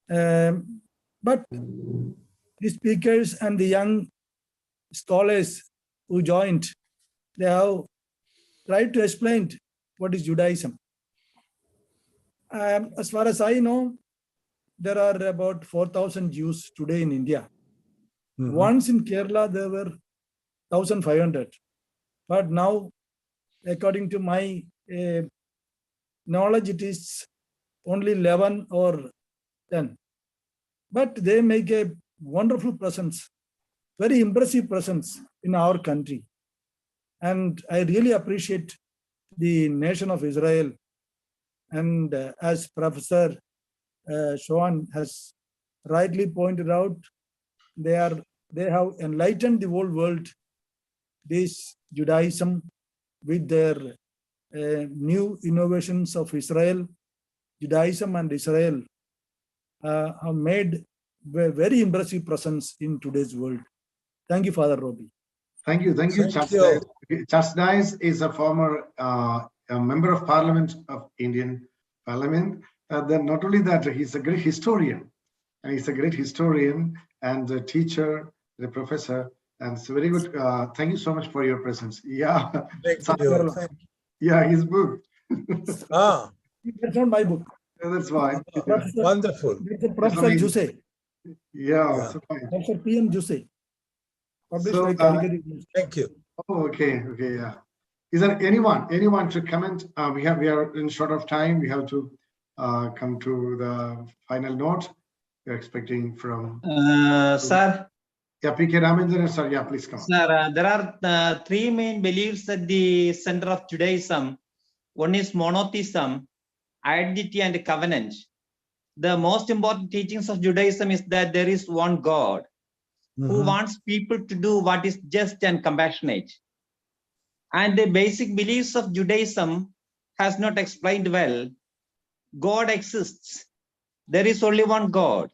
But the speakers and the young scholars who joined, they have tried to explain what is Judaism. As far as I know, there are about 4,000 Jews today in India. Once in Kerala, there were 1,500. But now, according to my knowledge, it is only 11 or 10. But they make a wonderful presence, very impressive presence in our country. And I really appreciate the nation of Israel. And as Professor Sean has rightly pointed out, they have enlightened the whole world. This Judaism, with their new innovations of Israel, Judaism and Israel have made a very impressive presence in today's world. Thank you, Father Robbie. Thank you, Charles Dice. Charles Dice is a former a member of Parliament of Indian Parliament. Then not only that, he's a great historian, and a teacher, a professor, and it's very good. Thank you so much for your presence. Yeah, Thank you. Yeah, his book. That's not my book. Yeah, that's fine. Wonderful. Professor Juse. Yeah, so fine. Professor P.M. Juse. Published So, by Calicut. Thank you. Oh, okay, yeah. Is there anyone to comment? We are in short of time. We have to come to the final note. We're expecting from Sir. Yeah, P.K. Ramendran, sir. Yeah, please come on. Sir, there are three main beliefs at the center of Judaism. One is monotheism, identity, and covenant. The most important teachings of Judaism is that there is one God who wants people to do what is just and compassionate. And the basic beliefs of Judaism has not explained well. God exists. There is only one God.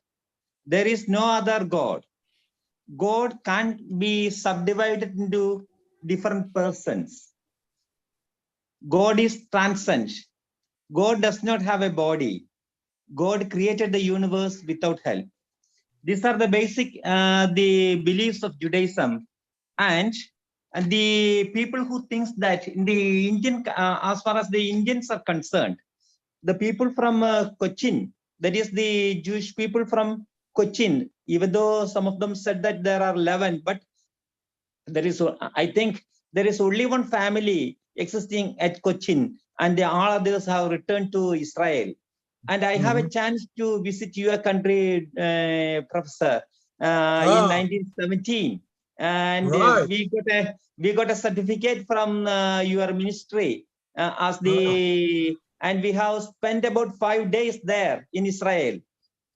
There is no other God. God can't be subdivided into different persons. God is transcendent. God does not have a body. God created the universe without help. These are the basic the beliefs of Judaism. And the people who thinks that in the Indian, as far as the Indians are concerned, the people from Cochin, that is the Jewish people from Cochin, even though some of them said that there are 11, but there is, I think there is only one family existing at Cochin, and all others have returned to Israel. And I have a chance to visit your country, Professor, in 1917. And we got a certificate from your ministry as the, and we have spent about 5 days there in Israel.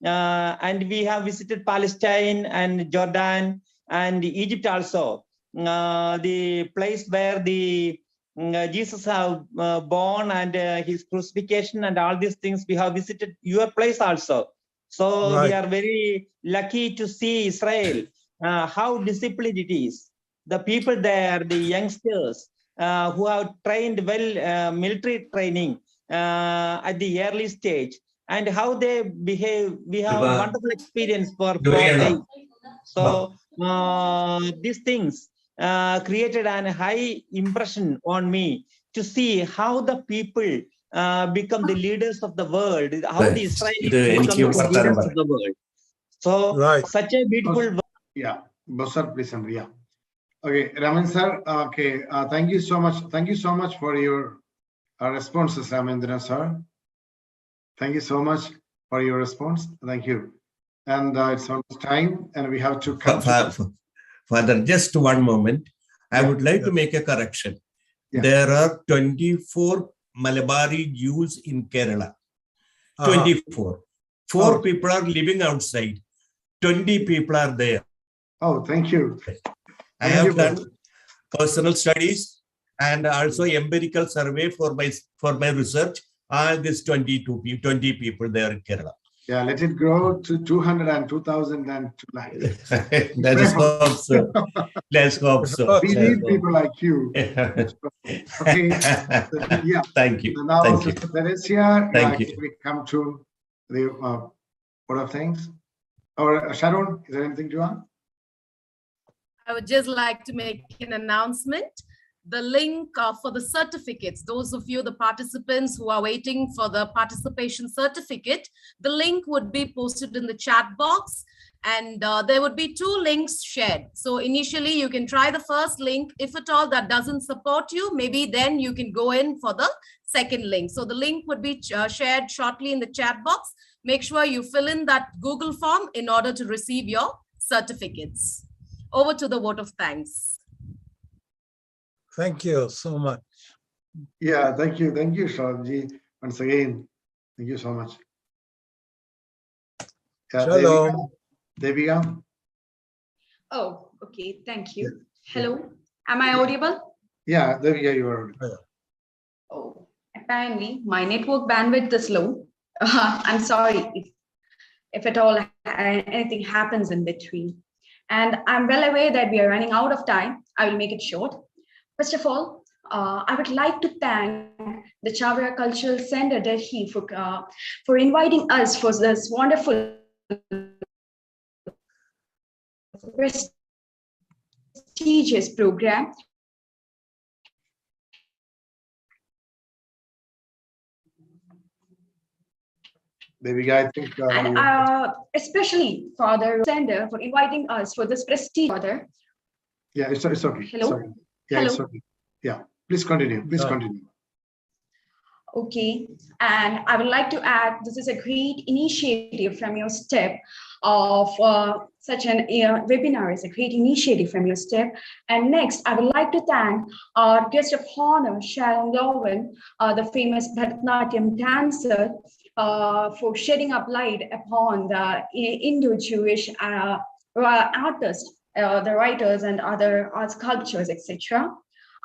And we have visited Palestine and Jordan and Egypt also. The place where the Jesus have born and his crucifixion and all these things, we have visited your place also. So we are very lucky to see Israel, how disciplined it is. The people there, the youngsters who have trained well, military training at the early stage, and how they behave. We have a wonderful experience for 4 days. So these things created a high impression on me to see how the people become the leaders of the world, how the Israelis become the leaders of the world. So such a beautiful. Yeah, Bossar, please, yeah. Okay, Raman sir. Okay, thank you so much. Thank you so much for your responses, Ramendra sir. Thank you so much for your response. Thank you. And it's almost time, and we have to come. Father, just one moment. I would like to make a correction. There are 24 Malabari Jews in Kerala. 24. 4 people are living outside. 20 people are there. Oh, thank you. I have done personal studies and also empirical survey for my research. All these 20 people there in Kerala. Yeah, let it grow to 200 and 2000 and Let's hope so. Let's hope so. We need people like you. Okay. Yeah. Thank you. So now, Thank you. Sister Teresia, Thank you. we come to the order of things. Or Sharon, is there anything to add? I would just like to make an announcement. The link for the certificates, those of you, the participants who are waiting for the participation certificate, the link would be posted in the chat box, and there would be 2 links shared. So initially you can try the first link. If at all that doesn't support you, maybe then you can go in for the second link. So the link would be shared shortly in the chat box. Make sure you fill in that Google form in order to receive your certificates. Over to the vote of thanks. Thank you so much. Yeah, thank you, Sharonji. Once again, thank you so much. Shalom. Devika. Oh, okay. Thank you. Hello. Am I audible? Yeah, Devika, you are. Oh, apparently my network bandwidth is low. I'm sorry if at all anything happens in between. And I'm well aware that we are running out of time. I will make it short. First of all, I would like to thank the Chavara Cultural Center, Delhi, for inviting us for this wonderful prestigious program. Devika, I think. And especially Father Center for inviting us for this prestige. Father. Yeah, it's okay. Hello. Sorry. Yeah, Hello. it's okay. Yeah. Please continue. Please No. continue. Okay, and I would like to add, this is a great initiative from your step of such an webinar is a great initiative from your step. And next, I would like to thank our guest of honor, Sharon Lowen, the famous Bharatanatyam dancer, for shedding up light upon the Indo-Jewish artists, the writers and other art sculptures, etc.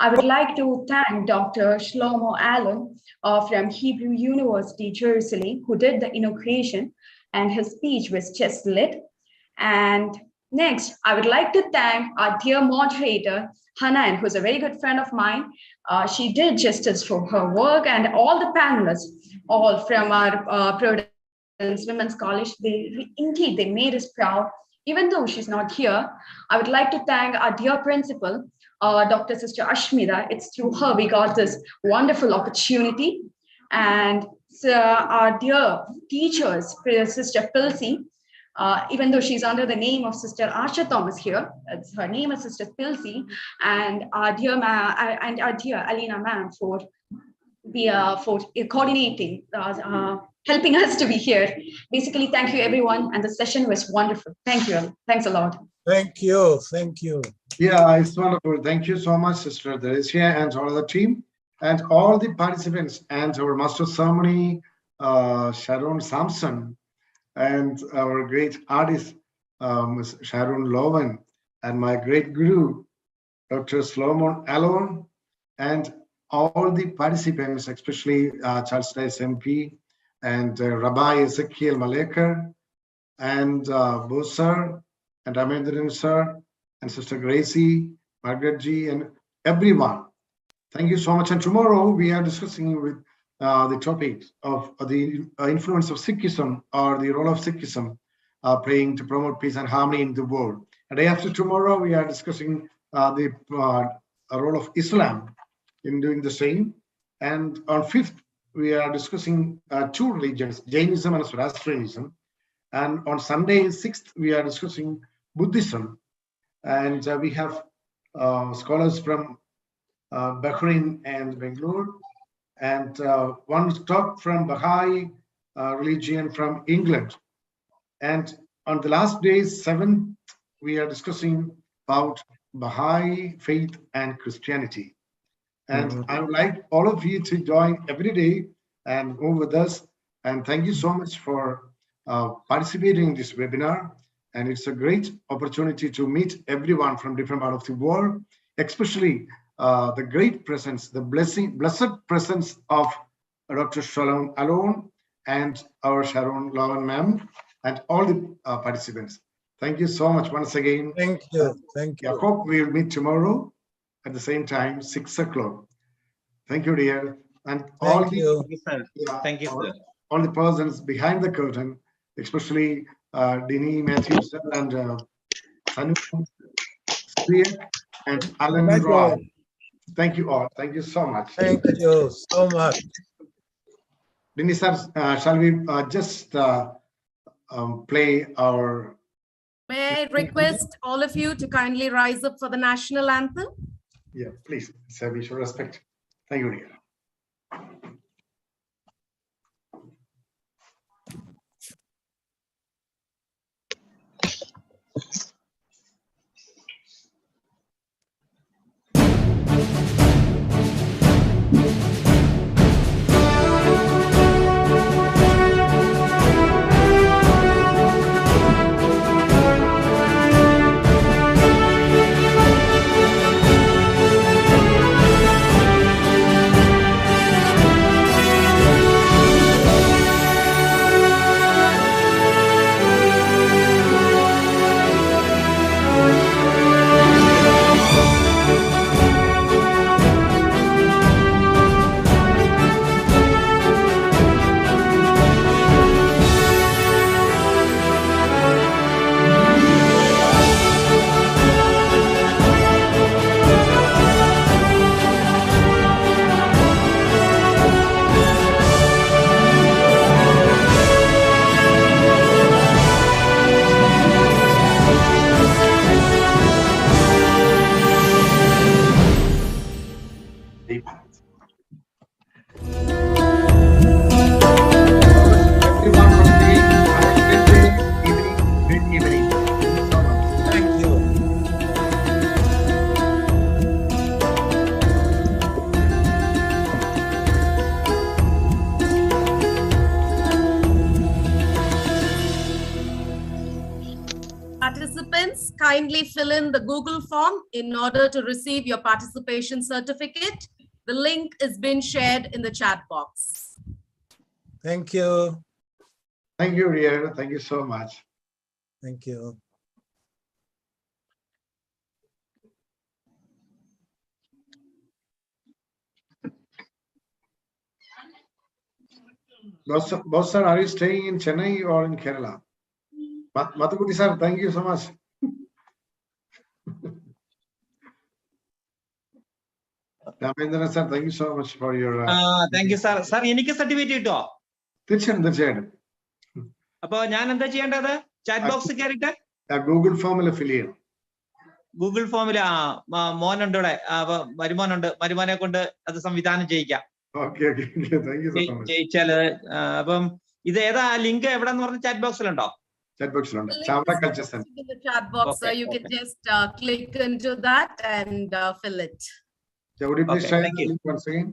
I would like to thank Dr. Shlomo Allen from Hebrew University, Jerusalem, who did the inauguration, and his speech was just lit. And next, I would like to thank our dear moderator, Hanan, who's a very good friend of mine. She did justice for her work, and all the panelists, all from our Providence Women's College, indeed, they made us proud. Even though she's not here, I would like to thank our dear principal, Dr. Sister Ashmita. It's through her we got this wonderful opportunity. And our dear teachers, Sister Pilsi, even though she's under the name of Sister Asha Thomas here, her name is Sister Pilsi, and our dear Alina ma'am for coordinating, helping us to be here. Basically, thank you everyone, and the session was wonderful. Thank you. Thanks a lot. Thank you. Thank you. Yeah, it's wonderful. Thank you so much, Sister Teresia, and all the team, and all the participants, and our master of ceremony, Sharon Sampson, and our great artist, Ms. Sharon Lowen, and my great guru, Dr. Solomon Alon, and all the participants, especially Charles Dice MP, and Rabbi Ezekiel Malekar, and Bo sir, and Ramendran sir, and Sister Gracie, Margaret G, and everyone. Thank you so much. And tomorrow we are discussing with the topic of the influence of Sikhism, or the role of Sikhism, praying to promote peace and harmony in the world. And day after tomorrow, we are discussing the role of Islam in doing the same. And on 5th, we are discussing two religions, Jainism and Zoroastrianism. And on Sunday, 6th, we are discussing Buddhism. And we have scholars from Bahrain and Bangalore, and one talk from Baha'i religion from England. And on the last day, 7th, we are discussing about Baha'i faith and Christianity. And I would like all of you to join every day and go with us. And thank you so much for participating in this webinar. And it's a great opportunity to meet everyone from different parts of the world, especially the great presence, the blessed presence of Dr. Shalom Alon and our Sharon Lowen ma'am, and all the participants. Thank you so much once again. Thank you. Thank you. I hope we will meet tomorrow at the same time, 6 o'clock. Thank you, dear. And all Thank you. Thank you, sir. All the persons behind the curtain, especially Dini Matthews and Sanu, and Alan Thank you. Roy. Thank you all. Thank you so much. Thank you so much. Dini sir, shall we just play our... May I request all of you to kindly rise up for the national anthem? Yeah, please. Sir, we should respect. Thank you, dear. kindly fill in the Google form in order to receive your participation certificate. The link is being shared in the chat box. Thank you. Thank you, Ria. Thank you so much. Thank you. Boss sir, are you staying in Chennai or in Kerala? Mathukuti sir, thank you so much. Ramendra sir, thank you so much for your. Thank you, sir. Sir, എനിക്ക് certificate കിട്ടോ? തീർച്ചയായിട്ടും. അപ്പൊ ഞാൻ എന്താ ചെയ്യേണ്ടത്? Chat box കയറിയിട്ട് Google ഫോമിൽ ഫിൽ ചെയ്യണം. ഗൂഗിൾ ഫോമിൽ മോനുണ്ട് ഇവിടെ, മരുമോനുണ്ട്, മരുമോനെ കൊണ്ട് അത് സംവിധാനം ചെയ്യിക്കാം. ചെയ്യിച്ചാല് അപ്പം ഇത് ഏതാ ലിങ്ക് എവിടെന്ന് പറഞ്ഞ chat ബോക്സിലുണ്ടോ? Chat box in the chat box, okay, you can just click into that and fill it. Would you please try the link once again?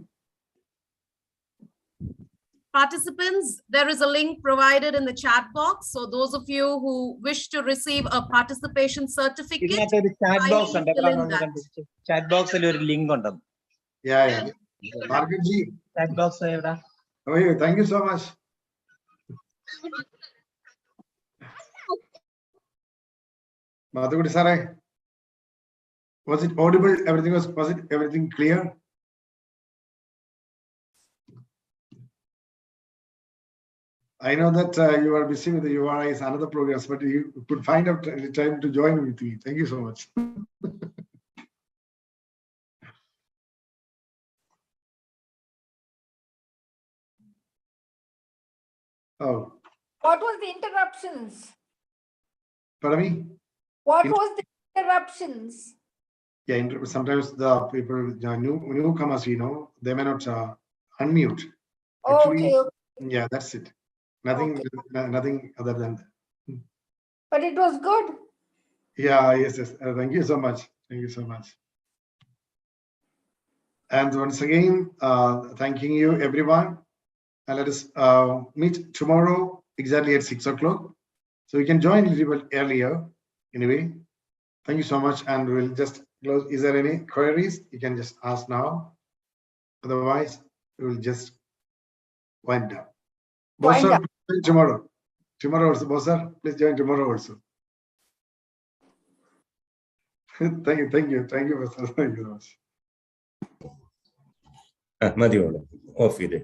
Participants, there is a link provided in the chat box. So those of you who wish to receive a participation certificate, chat box ഒരു link ഉണ്ട്. Yeah. Margaret ji. Chat box എവിടാ? Oh, thank you so much. Madhukuti sir, was it audible? Was it everything clear? I know that you are busy with the URIs, another programs, but you could find out the time to join with me. Thank you so much. Oh. What was the interruptions? Pardon me? What was the interruptions? Yeah, sometimes the people, newcomers, they may not unmute. Actually, Okay. Yeah, that's it. Nothing, nothing other than that. But it was good. Yeah, yes. Thank you so much. Thank you so much. And once again, thanking you, everyone. And let us meet tomorrow exactly at 6 o'clock. So you can join a little bit earlier. Anyway, thank you so much. And we'll just close. Is there any queries? You can just ask now. Otherwise, we will just wind down. Boss sir, tomorrow. Tomorrow also, boss sir, please join tomorrow also. Thank you, boss sir. Thank you so much. മതിയോളൂ off ചെയ്തേ.